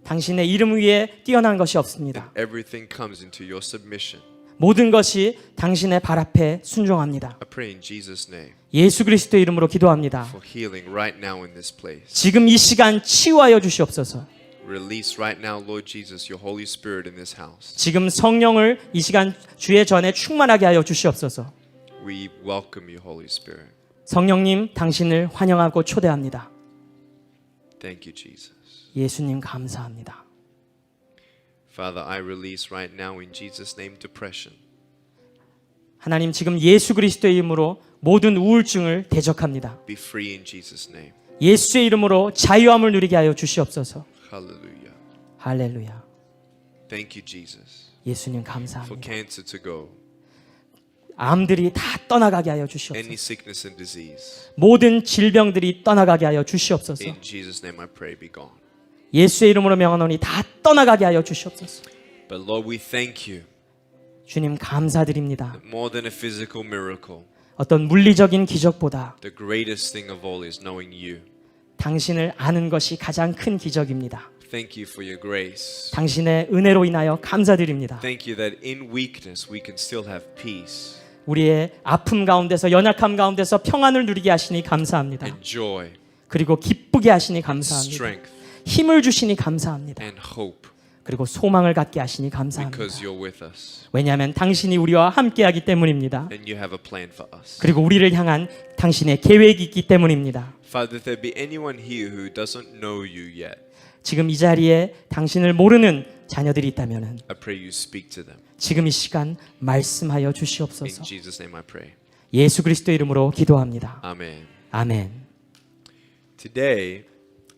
당신의 이름 위에 뛰어난 것이 없습니다. Everything comes into your submission. 모든 것이 당신의 발 앞에 순종합니다. I pray in Jesus' name 예수 그리스도의 이름으로 기도합니다. for healing right now in this place. 지금 이 시간 치유하여 주시옵소서. Release right now, Lord Jesus, your Holy Spirit in this house. 지금 성령을 이 시간 주의 전에 충만하게 하여 주시옵소서. We welcome you, Holy Spirit. 성령님 당신을 환영하고 초대합니다. Thank you, Jesus. 예수님 감사합니다. Father, I release right now in Jesus' name depression. 하나님 지금 예수 그리스도의 이름으로 모든 우울증을 대적합니다. Be free in Jesus' name. 예수의 이름으로 자유함을 누리게 하여 주시옵소서. Hallelujah. 할렐루야. Thank you, Jesus, 예수님 for 감사합니다. cancer to go. 암들이 다 떠나가게 하여 Any 주시옵소서. sickness and disease. 모든 질병들이 떠나가게 하여 주시옵소서. In Jesus' name I pray, be gone. 예수의 이름으로 명하노니 다 떠나가게 하여 주시옵소서. But Lord, we thank you 주님 감사드립니다. that more than a physical miracle, 어떤 물리적인 기적보다 the greatest thing of all is knowing you. 당신을 아는 것이 가장 큰 기적입니다. Thank you for your grace. 당신의 은혜로 인하여 감사드립니다. Thank you that in weakness we can still have peace 우리의 아픔 가운데서 연약함 가운데서 평안을 누리게 하시니 감사합니다. and joy, 그리고 기쁘게 하시니 감사합니다. strength 힘을 주시니 감사합니다. and hope 그리고 소망을 갖게 하시니 감사합니다. because you're with us 왜냐하면 당신이 우리와 함께하기 때문입니다. and you have a plan for us. 그리고 우리를 향한 당신의 계획이 있기 때문입니다. Father, if there be anyone here who doesn't know you yet, 지금 이 자리에 당신을 모르는 자녀들이 있다면 I pray you speak to them. 지금 이 시간 말씀하여 In 주시옵소서. Jesus' name I pray. 예수 그리스도 이름으로 기도합니다. Amen. 아멘. Today,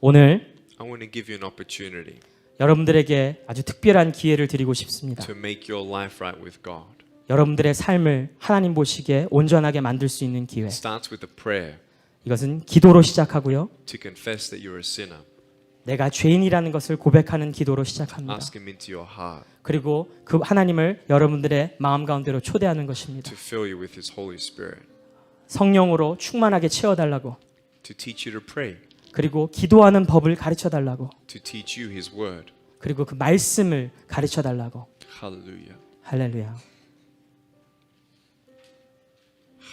오늘 I want to give you an opportunity 여러분들에게 아주 특별한 기회를 드리고 싶습니다. to make your life right with God. 여러분들의 삶을 하나님 보시기에 온전하게 만들 수 있는 기회. It starts with a prayer 이것은 기도로 시작하고요. to confess that you're a sinner. 내가 죄인이라는 것을 고백하는 기도로 시작합니다. Ask Him into your heart 그리고 그 하나님을 여러분들의 마음 가운데로 초대하는 것입니다. to fill you with His Holy Spirit, 성령으로 충만하게 채워달라고, to teach you to pray, 그리고 기도하는 법을 가르쳐달라고, to teach you His Word. 그리고 그 말씀을 가르쳐달라고. Hallelujah. 할렐루야.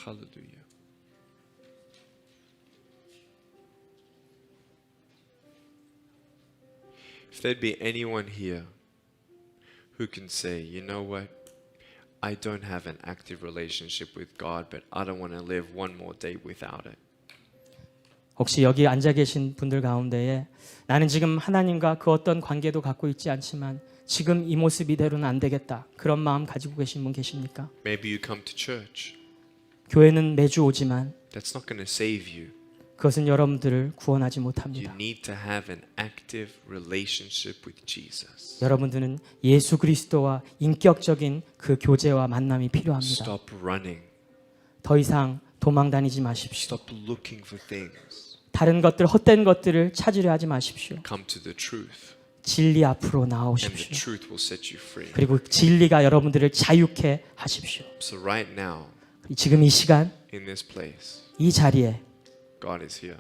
Hallelujah. If there'd be anyone here who can say, you know what, I don't have an active relationship with God, but I don't want to live one more day without it. 혹시 여기 앉아 계신 분들 가운데에 나는 지금 하나님과 그 어떤 관계도 갖고 있지 않지만 지금 이 모습 이대로는 안 되겠다. 그런 마음 가지고 계신 분 계십니까? Maybe you come to church. 교회는 매주 오지만 That's not going to save you. 그것은 여러분들을 구원하지 You 못합니다. need to have an active relationship with Jesus. 여러분들은 예수 그리스도와 인격적인 그 교제와 만남이 필요합니다. Stop running. 더 이상 도망 다니지 마십시오. Stop looking for things. 다른 것들, 헛된 것들을 찾으려 하지 마십시오. Come to the truth. 진리 앞으로 And the 나오십시오. truth will set you free. 그리고 진리가 여러분들을 자유케 하십시오. So right now, 지금 이 시간, in this place, 이 자리에 God is here.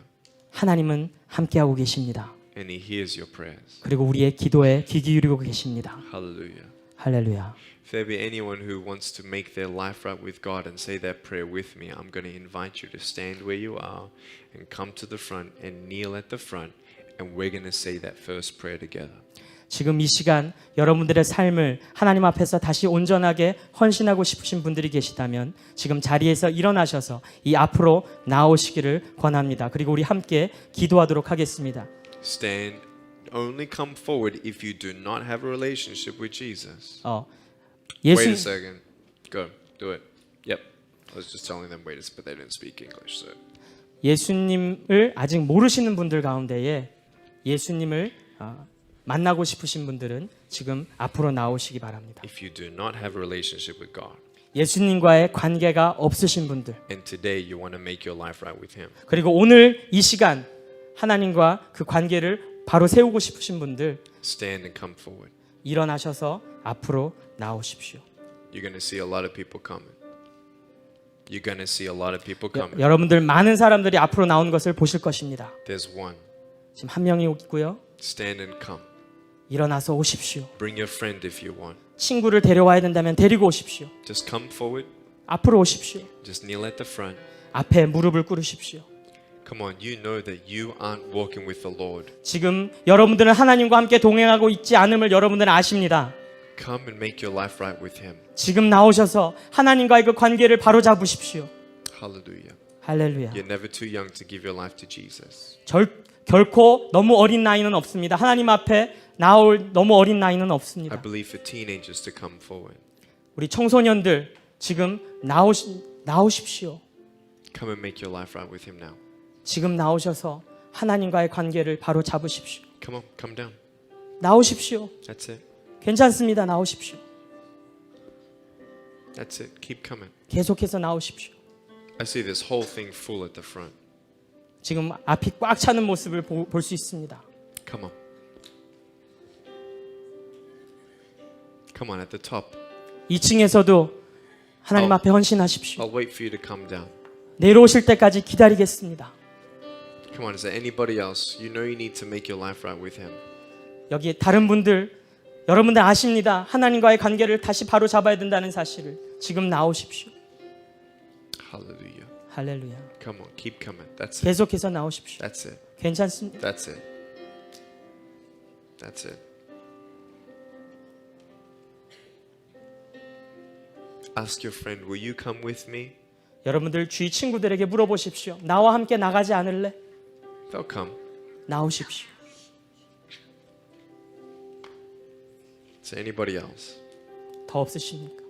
하나님은 함께하고 계십니다. And He hears your prayers. 그리고 우리의 기도에 귀 기울이고 계십니다. Hallelujah. 할렐루야. If there be anyone who wants to make their life right with God and say that prayer with me, I'm going to invite you to stand where you are and come to the front and kneel at the front, and we're going to say that first prayer together. 지금 이 시간 여러분들의 삶을 하나님 앞에서 다시 온전하게 헌신하고 싶으신 분들이 계시다면 지금 자리에서 일어나셔서 이 앞으로 나오시기를 권합니다. 그리고 우리 함께 기도하도록 하겠습니다. Stand. Only come forward if you do not have a relationship with Jesus. Wait a second. Go. Do it. Yep. I was just telling them wait, but they didn't speak English. So. 예수님을 아직 모르시는 분들 가운데에 예수님을 만나고 싶으신 분들은 지금 앞으로 나오시기 바랍니다. If you do not have a relationship with God, 예수님과의 관계가 없으신 분들, and today you want to make your life right with Him, 그리고 오늘 이 시간 하나님과 그 관계를 바로 세우고 싶으신 분들 stand and come forward. 일어나셔서 앞으로 나오십시오. You're going to see a lot of people coming. You're going to see a lot of people coming. 여러분들 많은 사람들이 앞으로 나온 것을 보실 것입니다. There's one. 지금 한 명이 있고요. Stand and come. 일어나서 오십시오. Bring your friend if you want. 친구를 데려와야 된다면 데리고 오십시오. Just come forward. 앞으로 오십시오. Just kneel at the front. 앞에 무릎을 꿇으십시오. Come on, you know that you aren't walking with the Lord. 지금 여러분들은 하나님과 함께 동행하고 있지 않음을 여러분들은 아십니다. Come and make your life right with Him. 지금 나오셔서 하나님과의 그 관계를 바로 잡으십시오. Hallelujah. 할렐루야. You're never too young to give your life to Jesus. 결코 너무 어린 나이는 없습니다. 하나님 앞에 나올 너무 어린 나이는 없습니다. I believe for teenagers to come forward. 우리 청소년들 지금 나오십시오. Come and make your life right with Him now. 지금 나오셔서 하나님과의 관계를 바로 잡으십시오. Come on, come down. 나오십시오. That's it. 괜찮습니다. 나오십시오. That's it. Keep coming. 계속해서 나오십시오. I see this whole thing full at the front. 지금 앞이 꽉 차는 모습을 볼 수 있습니다. Come on. Come on, at the top. 2층에서도 하나님 앞에 헌신하십시오. I'll wait for you to come down. 내려오실 때까지 기다리겠습니다. Come on, is there anybody else? You know you need to make your life right with Him. 여기 다른 분들, 여러분들 아십니다. 하나님과의 관계를 다시 바로 잡아야 된다는 사실을. 지금 나오십시오. Hallelujah. 할렐루야. Come on, keep coming. That's it. 계속해서 나오십시오. That's it. 괜찮습니다. That's it. That's it. Ask your friend, will you come with me? 여러분들 주위 친구들에게 물어보십시오. 나와 함께 나가지 않을래? They'll come. 나오십시오. Is there anybody else? 더 없으십니까?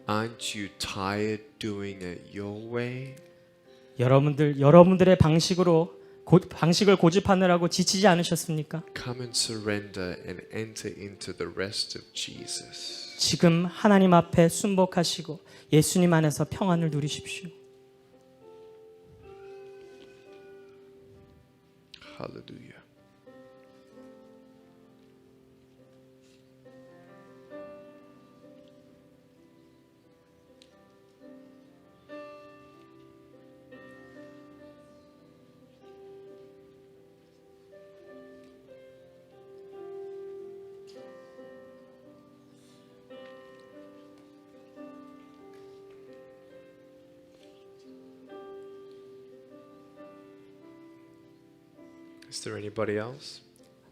Aren't you tired doing it your way? 여러분들의 방식을 고집하느라고 지치지 않으셨습니까? Come and surrender and enter into the rest of Jesus. 지금 하나님 앞에 순복하시고 예수님 안에서 평안을 누리십시오. Hallelujah. Is there anybody else?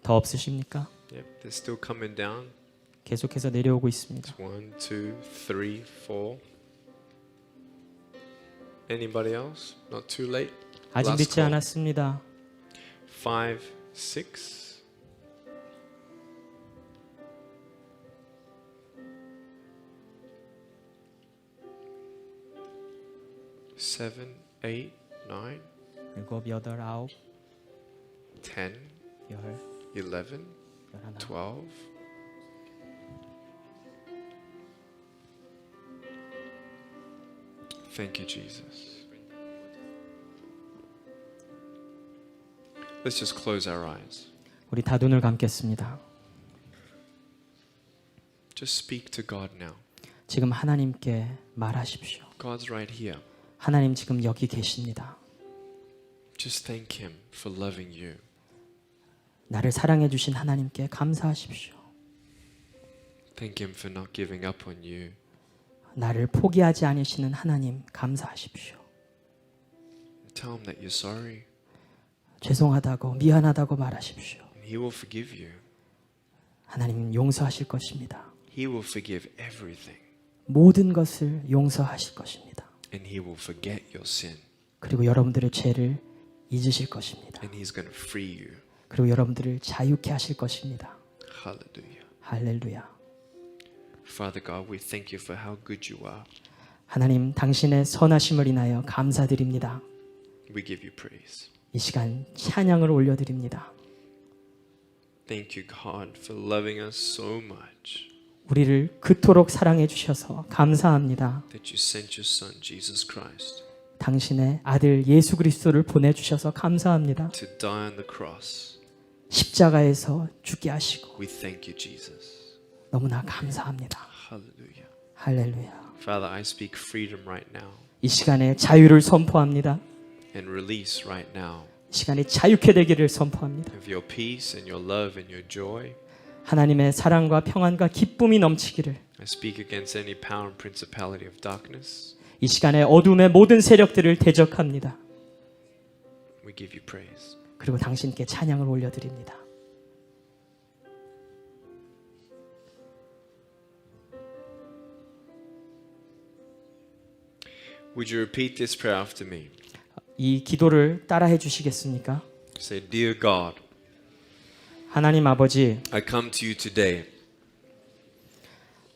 더 없으십니까? Yep, they're still coming down. 계속해서 내려오고 있습니다. 1, 2, 3, 4. Anybody else? Not too late? 아직 Last 늦지 call. 않았습니다. 5, 6. Seven, 8, 9, 7, 8, 9, 10, 10, 11, 11. 12. Thank you, Jesus. Let's just close our eyes. 우리 다 눈을 감겠습니다. Just speak to God now. 지금 하나님께 말하십시오. God's right here. 하나님 지금 여기 계십니다. Just thank Him for loving you. 나를 사랑해 주신 하나님께 감사하십시오. Thank Him for not giving up on you. 나를 포기하지 않으시는 하나님 감사하십시오. Tell Him that you're sorry, 죄송하다고 미안하다고 말하십시오. and He will forgive you. 하나님은 용서하실 것입니다. He will forgive everything, 모든 것을 용서하실 것입니다. and He will forget your sin, 그리고 여러분들의 죄를 잊으실 것입니다. and He's going to free you. 그리고 여러분들을 자유케 하실 것입니다. Hallelujah. 할렐루야. Father God, we thank you for how good you are. 하나님 당신의 선하심을 인하여 감사드립니다. We give you praise. 이 시간 찬양을 올려드립니다. Thank you, God, for loving us so much 우리를 그토록 사랑해 주셔서 감사합니다. that you sent your Son, Jesus Christ, 당신의 아들 예수 그리스도를 보내주셔서 감사합니다. to die on the cross. 십자가에서 죽게 하시고 We thank you, Jesus. 너무나 감사합니다. Hallelujah. 할렐루야. Father, I speak freedom right now 이 시간에 자유를 선포합니다. and release right now 이 시간에 자유케 되기를 선포합니다. of your peace and your love and your joy. 하나님의 사랑과 평안과 기쁨이 넘치기를 I speak against any power and principality of darkness. 이 시간에 어둠의 모든 세력들을 대적합니다. We give you praise. 그리고 당신께 찬양을 올려드립니다. Would you repeat this prayer after me? 이 기도를 따라해 주시겠습니까? Say, Dear God, 하나님 아버지, I come to you today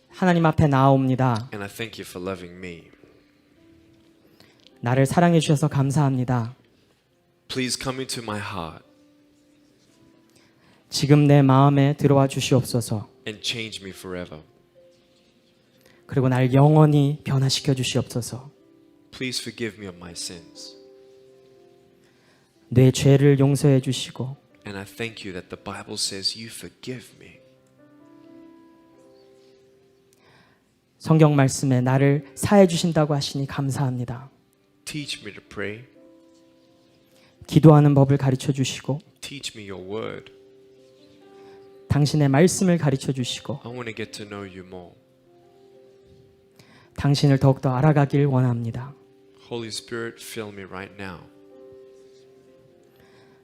하나님 앞에 나아옵니다. and I thank you for loving me. 나를 사랑해 주셔서 감사합니다. Please come into my heart 지금 내 마음에 들어와 주시옵소서. and change me forever. 그리고 날 영원히 변화시켜 주시옵소서. Please forgive me of my sins. 내 죄를 용서해 주시고 And I thank you that the Bible says you forgive me. 성경 말씀에 나를 사해 주신다고 하시니 감사합니다. Teach me to pray. 기도하는 법을 가르쳐 주시고 Teach me your word. 당신의 말씀을 가르쳐 주시고 I want to get to know you more. 당신을 더욱더 알아가길 원합니다. Holy Spirit, fill me right now.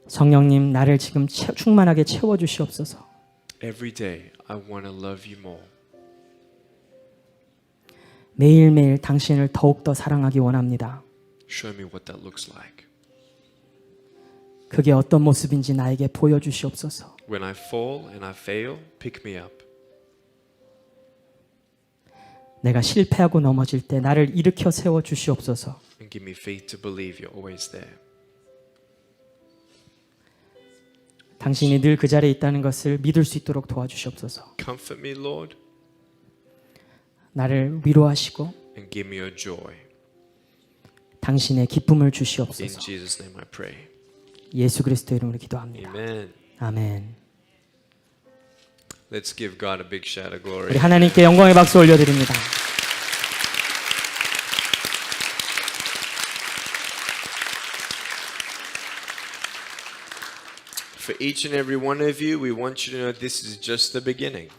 성령님 나를 지금 충만하게 채워 주시옵소서. Every day, I want to love you more. 매일매일 당신을 더욱더 사랑하기 원합니다. Show me what that looks like. 그게 어떤 모습인지 나에게 보여주시옵소서. When I fall and I fail, pick me up. 내가 실패하고 넘어질 때 나를 일으켜 세워 주시옵소서. And give me faith to believe you're always there. 당신이 늘 그 자리에 있다는 것을 믿을 수 있도록 도와주시옵소서. Comfort me, Lord, 나를 위로하시고 and give me your joy. 당신의 기쁨을 In 주시옵소서. Jesus' name I pray. 예수 그리스도 이름으로 기도합니다. Amen. 아멘. Let's give God a big shout of glory. 우리 하나님께 영광의 박수 올려드립니다. For each and every one of you, we want you to know this is just the beginning.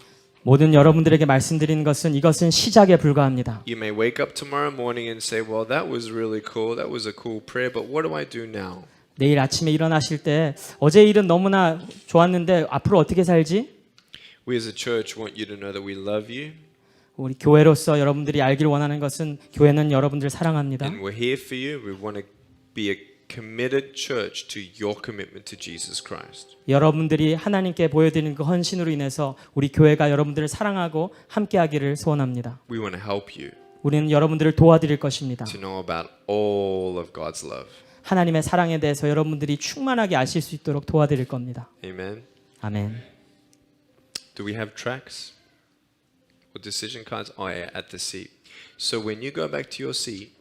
모든 여러분들에게 말씀드리는 것은 이것은 시작에 불과합니다. You may wake up tomorrow morning and say, well, that was really cool. That was a cool prayer, but what do I do now? 내일 아침에 일어나실 때 어제 일은 너무나 좋았는데 앞으로 어떻게 살지? We as a church want you to know that we love you 우리 교회로서 여러분들이 알길 원하는 것은 교회는 여러분들을 사랑합니다. and we're here for you. We want to be a committed church to your commitment to Jesus Christ. 여러분들이 하나님께 보여드리는 그 헌신으로 인해서 우리 교회가 여러분들을 사랑하고 함께하기를 소원합니다. We want to help you 우리는 여러분들을 도와드릴 것입니다. to know about all of God's love. 하나님의 사랑에 대해서 여러분들이 충만하게 아실 수 있도록 도와드릴 겁니다. Amen. 아멘. Do we have tracks or decision cards? Oh, yeah, at the seat. So when you go back to your seat,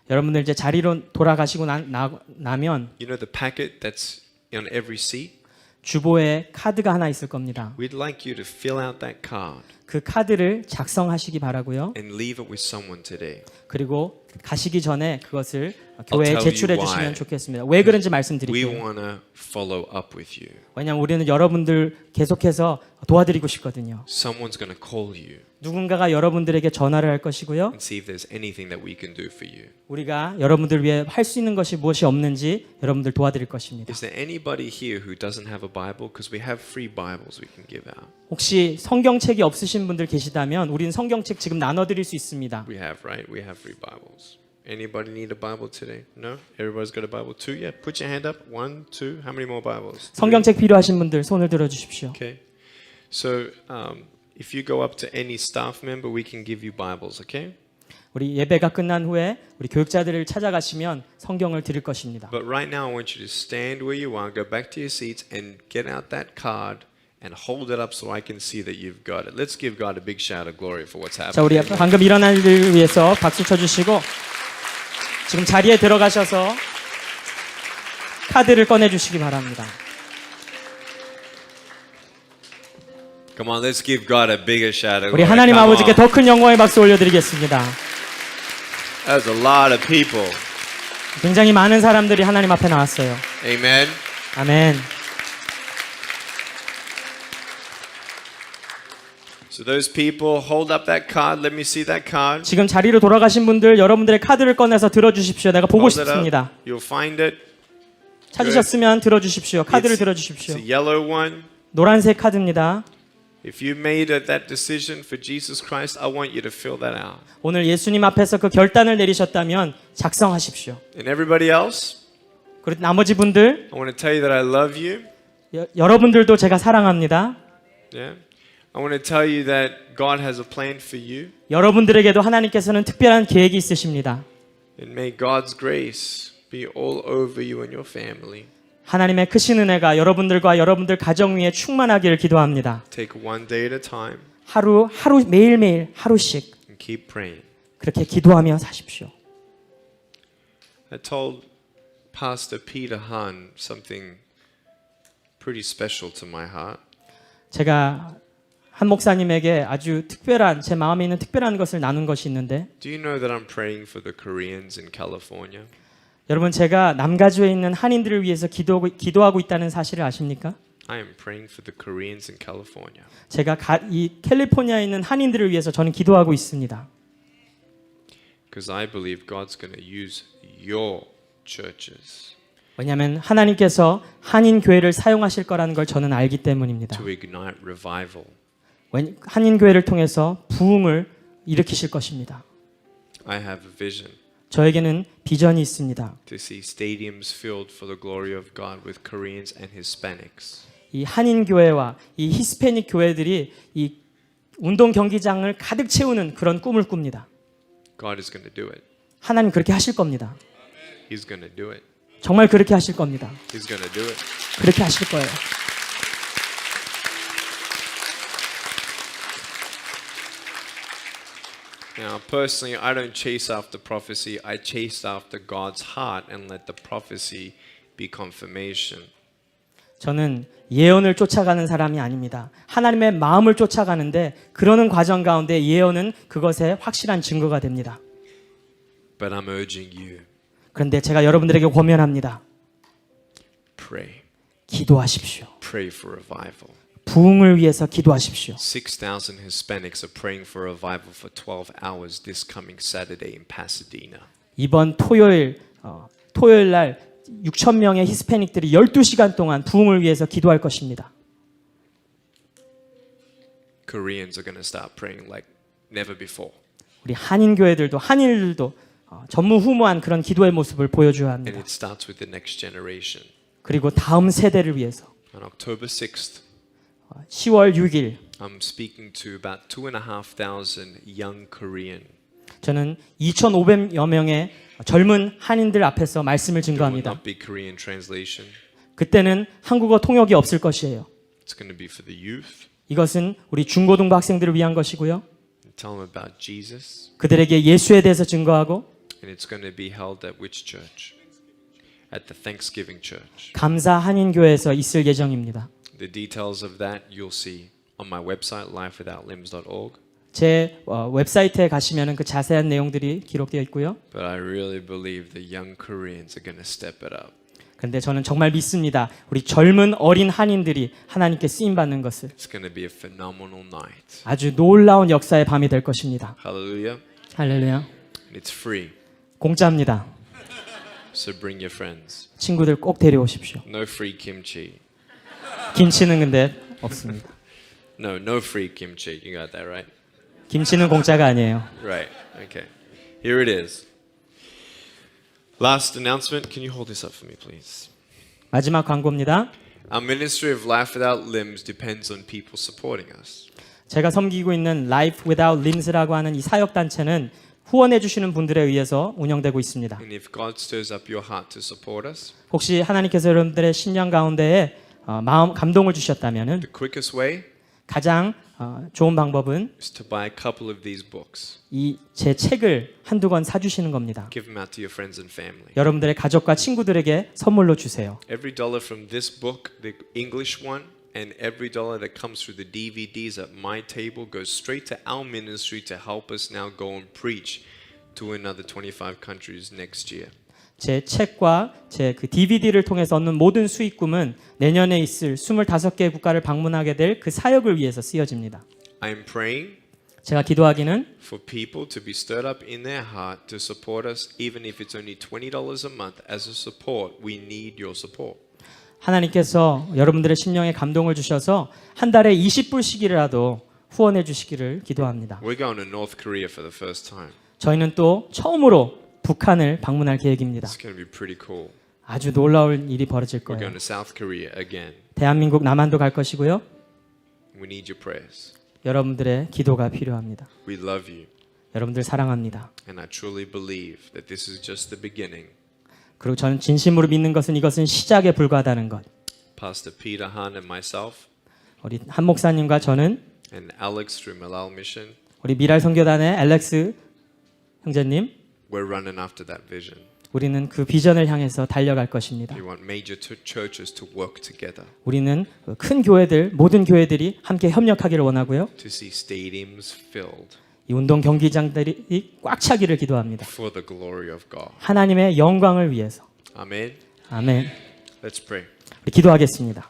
여러분들 이제 자리로 돌아가시고 나면 you know the packet that's on every seat? 주보에 카드가 하나 있을 겁니다. We'd like you to fill out that card 그 카드를 작성하시기 바라고요. and leave it with someone today. 그리고 가시기 전에 그것을 교회에 tell 제출해 you 주시면 why. 좋겠습니다. 왜 그런지 We 말씀드릴게요. want to follow up with you. 왜냐하면 우리는 여러분들 계속해서 도와드리고 싶거든요. Someone's going to call you 누군가가 여러분들에게 전화를 할 것이고요. and see if there's anything that we can do for you. 우리가 여러분들 위해 할 수 있는 것이 무엇이 없는지 여러분들 도와드릴 것입니다. Is there anybody here who doesn't have a Bible? Because we have free Bibles we can give out. 혹시 성경책이 없으신 분들 계시다면 우리는 성경책 지금 나눠드릴 수 있습니다. We have, right? We have free Bibles. Anybody need a Bible today? No? Everybody's got a Bible? 2? Yeah. Put your hand up. 1, 2. How many more Bibles? 3? 성경책 필요하신 분들 손을 들어주십시오. Okay. So if you go up to any staff member, we can give you Bibles, okay? 우리 예배가 끝난 후에 우리 교육자들을 찾아가시면 성경을 드릴 것입니다. But right now I want you to stand where you are, go back to your seats and get out that card and hold it up so I can see that you've got it. Let's give God a big shout of glory for what's 자, 우리 happening. 방금 일어난 일을 위해서 박수 쳐주시고 지금 자리에 들어가셔서 카드를 꺼내주시기 바랍니다. Come on, let's give God a bigger shout of 우리 glory. 하나님 Come 아버지께 on. 더 큰 영광의 박수 올려드리겠습니다. That's a lot of people. 굉장히 많은 사람들이 하나님 앞에 나왔어요. Amen. 아멘. So those people, hold up that card. Let me see that card. 지금 자리로 돌아가신 분들 여러분들의 카드를 꺼내서 들어주십시오. 내가 보고 Hold it 싶습니다. up. You'll find it. 찾으셨으면 들어주십시오. 카드를 It's 들어주십시오. a yellow one. 노란색 카드입니다. If you made that decision for Jesus Christ, I want you to fill that out. 오늘 예수님 앞에서 그 결단을 내리셨다면 작성하십시오. And everybody else, 그리고 나머지 분들 I want to tell you that I love you. 여러분들도 제가 사랑합니다. Yeah. I want to tell you that God has a plan for you. 여러분들에게도 하나님께서는 특별한 계획이 있으십니다. And may God's grace be all over you and your family. 하나님의 크신 은혜가 여러분들과 여러분들 가정 위에 충만하기를 기도합니다. Take one day at a time 하루 매일매일 하루씩 and keep praying. 그렇게 기도하며 사십시오. I told Pastor Peter Hahn something pretty special to my heart. 제가 한 목사님에게 아주 특별한 제 마음에 있는 특별한 것을 나눈 것이 있는데 Do you know that I'm praying for the Koreans in California? 여러분 제가 남가주에 있는 한인들을 위해서 기도하고 있다는 사실을 아십니까? I am praying for the Koreans in California. 제가 이 캘리포니아에 있는 한인들을 위해서 저는 기도하고 있습니다. Because I believe God's going to use your churches 왜냐하면 하나님께서 한인 교회를 사용하실 거라는 걸 저는 알기 때문입니다. to ignite revival. 한인 교회를 통해서 부흥을 일으키실 것입니다. I have a vision 저에게는 비전이 있습니다. to see stadiums filled for the glory of God with Koreans and Hispanics. 이 한인 교회와 이 히스패닉 교회들이 이 운동 경기장을 가득 채우는 그런 꿈을 꿉니다. God is going to do it. 하나님 그렇게 하실 겁니다. He's going to do it. 정말 그렇게 하실 겁니다. He's going to do it. 그렇게 하실 거예요. Now, personally, I don't chase after prophecy. I chase after God's heart and let the prophecy be confirmation. 저는 예언을 쫓아가는 사람이 아닙니다. 하나님의 마음을 쫓아가는데 그러는 과정 가운데 예언은 그것의 확실한 증거가 됩니다. But I'm urging you, 그런데 제가 여러분들에게 권면합니다. pray. 기도하십시오. Pray for revival. 부흥을 위해서 기도하십시오. 6,000 Hispanics are praying for revival for 12 hours this coming Saturday in Pasadena. 이번 토요일 날 6천 명의 히스패닉들이 12시간 동안 부흥을 위해서 기도할 것입니다. Koreans are going to start praying like never before. 우리 한인 교회들도 한인들도 전무후무한 그런 기도의 모습을 보여줘야 And 합니다. it starts with the next generation. 그리고 다음 세대를 위해서 On October 6th, 10월 6일 I'm speaking to about 2,500 young Korean. 저는 2,500여 명의 젊은 한인들 앞에서 말씀을 There will 증거합니다. not be Korean translation. 그때는 한국어 통역이 없을 것이에요. It's going to be for the youth. 이것은 우리 중고등부 학생들을 위한 것이고요. Tell them about Jesus. 그들에게 예수에 대해서 증거하고 And it's going to be held at which church? At the Thanksgiving Church. 감사 한인교회에서 있을 예정입니다. The details of that you'll see on my website, lifewithoutlimbs.org. 제 웹사이트에 가시면 그 자세한 내용들이 기록되어 있고요. But I really believe the young Koreans are going to step it up. 그런데 저는 정말 믿습니다. 우리 젊은 어린 한인들이 하나님께 쓰임 받는 것을 It's going to be a phenomenal night. 아주 놀라운 역사의 밤이 될 것입니다. Hallelujah. 할렐루야. And it's free. 공짜입니다. So bring your friends. 친구들 꼭 데려오십시오. No free kimchi. 김치는 근데 없습니다. No free kimchi. You got that right? 김치는 공짜가 아니에요. Right. Okay. Here it is. Last announcement. Can you hold this up for me, please? 마지막 광고입니다. Our ministry of Life Without Limbs depends on people supporting us. 제가 섬기고 있는 Life Without Limbs라고 하는 이 사역 단체는 후원해 주시는 분들에 의해서 운영되고 있습니다. And if God stirs up your heart to support us, 혹시 하나님께서 여러분들의 심령 가운데에 마음 감동을 주셨다면은 the quickest way 가장 좋은 방법은 is to buy a couple of these books. 이 제 책을 한두 권 사주시는 겁니다. Give them out to your friends and family. 여러분들의 가족과 친구들에게 선물로 주세요. Every dollar from this book, the English one, and every dollar that comes through the DVDs at my table goes straight to our ministry to help us now go and preach to another 25 countries next year. 제 책과 제 그 DVD를 통해서 얻는 모든 수익금은 내년에 있을 25개 국가를 방문하게 될 그 사역을 위해서 쓰여집니다. I'm praying 제가 기도하기는 for people to be stirred up in their heart to support us, even if it's only $20 a month as a support. We need your support. 하나님께서 여러분들의 심령에 감동을 주셔서 한 달에 20불씩이라도 후원해 주시기를 기도합니다. We're going to North Korea for the first time. 저희는 또 처음으로 북한을 방문할 계획입니다. It's going to be pretty cool. 아주 놀라울 일이 벌어질 We're 거예요. going to South Korea again. 대한민국 남한도 갈 것이고요. We need your prayers. 여러분들의 기도가 필요합니다. We love you. 여러분들 사랑합니다. And I truly believe that this is just the beginning. 그리고 저는 진심으로 믿는 것은 이것은 시작에 불과하다는 것. Pastor Peter Han and myself 우리 한 목사님과 저는 and Alex through Malal Mission, 우리 미랄 선교단의 알렉스 형제님 we're running after that vision. 우리는 그 비전을 향해서 달려갈 것입니다. We want major churches to work together, 우리는 큰 교회들 모든 교회들이 함께 협력하기를 원하고요. to see stadiums filled 이 운동 경기장들이 꽉 차기를 기도합니다. for the glory of God. 하나님의 영광을 위해서. Amen. 아멘. Let's pray. 우리 기도하겠습니다.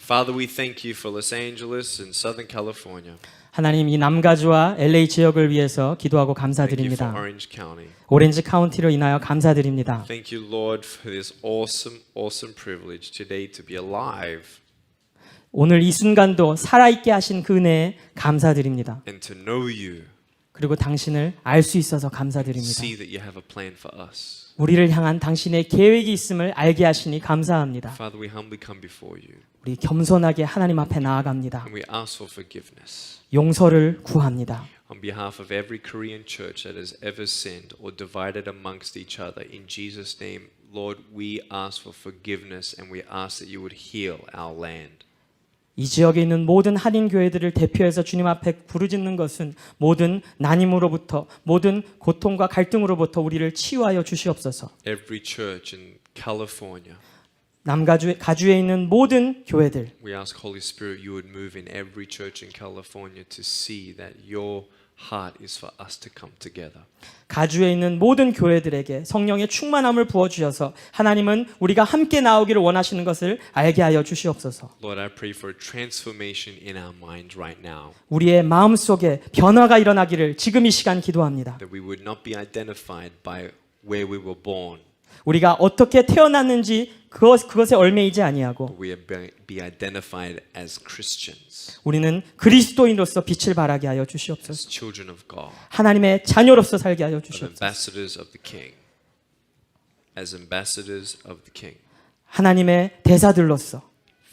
Father, we thank you for Los Angeles and Southern California. 하나님 이 남가주와 LA 지역을 위해서 기도하고 Thank you for 감사드립니다. Orange County. 오렌지 카운티로 인하여 감사드립니다. Thank you, Lord, for this awesome privilege today to be alive 오늘 이 순간도 살아있게 하신 그 은혜에 감사드립니다. and to know you. 그리고 당신을 알 수 있어서 감사드립니다. See that you have a plan for us. 우리를 향한 당신의 계획이 있음을 알게 하시니 감사합니다. Father, we humbly come before you 우리 겸손하게 하나님 앞에 나아갑니다. and we ask for forgiveness. 용서를 구합니다. On behalf of every Korean church that has ever sinned or divided amongst each other, in Jesus' name, Lord, we ask for forgiveness and we ask that you would heal our land. 이 지역에 있는 모든 한인 교회들을 대표해서 주님 앞에 부르짖는 것은 모든 난임으로부터 모든 고통과 갈등으로부터 우리를 치유하여 주시옵소서. Every church in California, 가주에 있는 모든 교회들 we ask, Holy Spirit, you would move in every church in California to see that your heart is for us to come together. 가주에 있는 모든 교회들에게 성령의 충만함을 부어 주셔서 하나님은 우리가 함께 나오기를 원하시는 것을 알게 하여 주시옵소서. Lord, I pray for a transformation in our minds right now, 우리의 마음속에 변화가 일어나기를 지금 이 시간 기도합니다. that we would not be identified by where we were born, 우리가 어떻게 태어났는지 그것에 얽매이지 아니하고 but we be identified as Christians, 우리는 그리스도인으로서 빛을 발하게 하여 주시옵소서. as children of God, 하나님의 자녀로서 살게 하여 as 주시옵소서. ambassadors of the King, as ambassadors of the King. 하나님의 대사들로서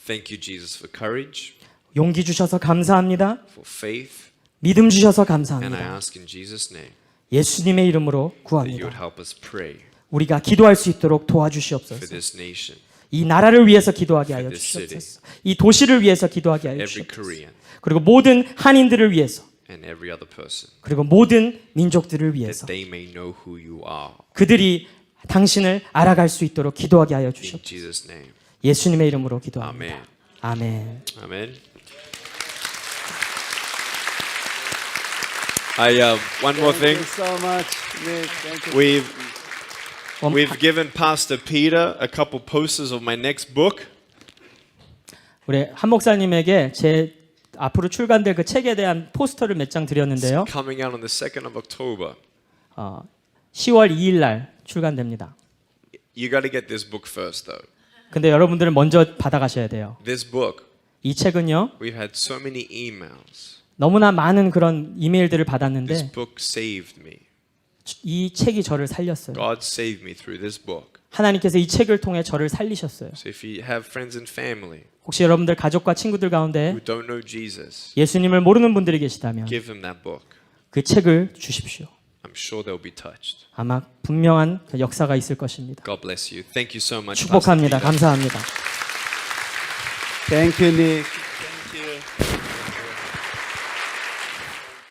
Thank you, Jesus, for courage, 용기 주셔서 감사합니다. for faith, 믿음 주셔서 and I 감사합니다. ask in Jesus' name 예수님의 이름으로 that you 구합니다. would help us pray 우리가 기도할 수 있도록 for 도와주시옵소서. this nation, 이 나라를 위해서 기도하게 하여 this city, 주시옵소서. 이 도시를 위해서 기도하게 하여 every 주시옵소서. Korean, 그리고 모든 한인들을 위해서 and every other person, 그리고 모든 민족들을 that 위해서 they may know who you are. 그들이 당신을 알아갈 수 있도록 기도하게 하여 In 주시옵소서. Jesus' name, 예수님의 이름으로 기도합니다. Amen. 아멘. Amen. One more thing. Thank you so much, Nick. Thank you. We've given Pastor Peter a couple posters of my next book. 우리 한 목사님에게 제 앞으로 출간될 그 책에 대한 포스터를 몇 장 드렸는데요. Coming out on the 2nd of October. 10월 2일 날 출간됩니다. You got to get this book first, though. 근데 여러분들은 먼저 받아가셔야 돼요. This book, 이 책은요. we've had so many emails. 너무나 많은 그런 이메일들을 This 받았는데 book saved me. 이 책이 저를 살렸어요. God saved me through this book. 하나님께서 이 책을 통해 저를 살리셨어요. So if you have friends and family 혹시 여러분들 가족과 친구들 가운데 who don't know Jesus, 예수님을 모르는 분들이 계시다면 give them that book. 그 책을 주십시오. I'm sure they'll be touched. 아마 분명한 그 역사가 있을 것입니다. God bless you. Thank you so much. Pastor 축복합니다. Peter. 감사합니다. Thank you, Nick.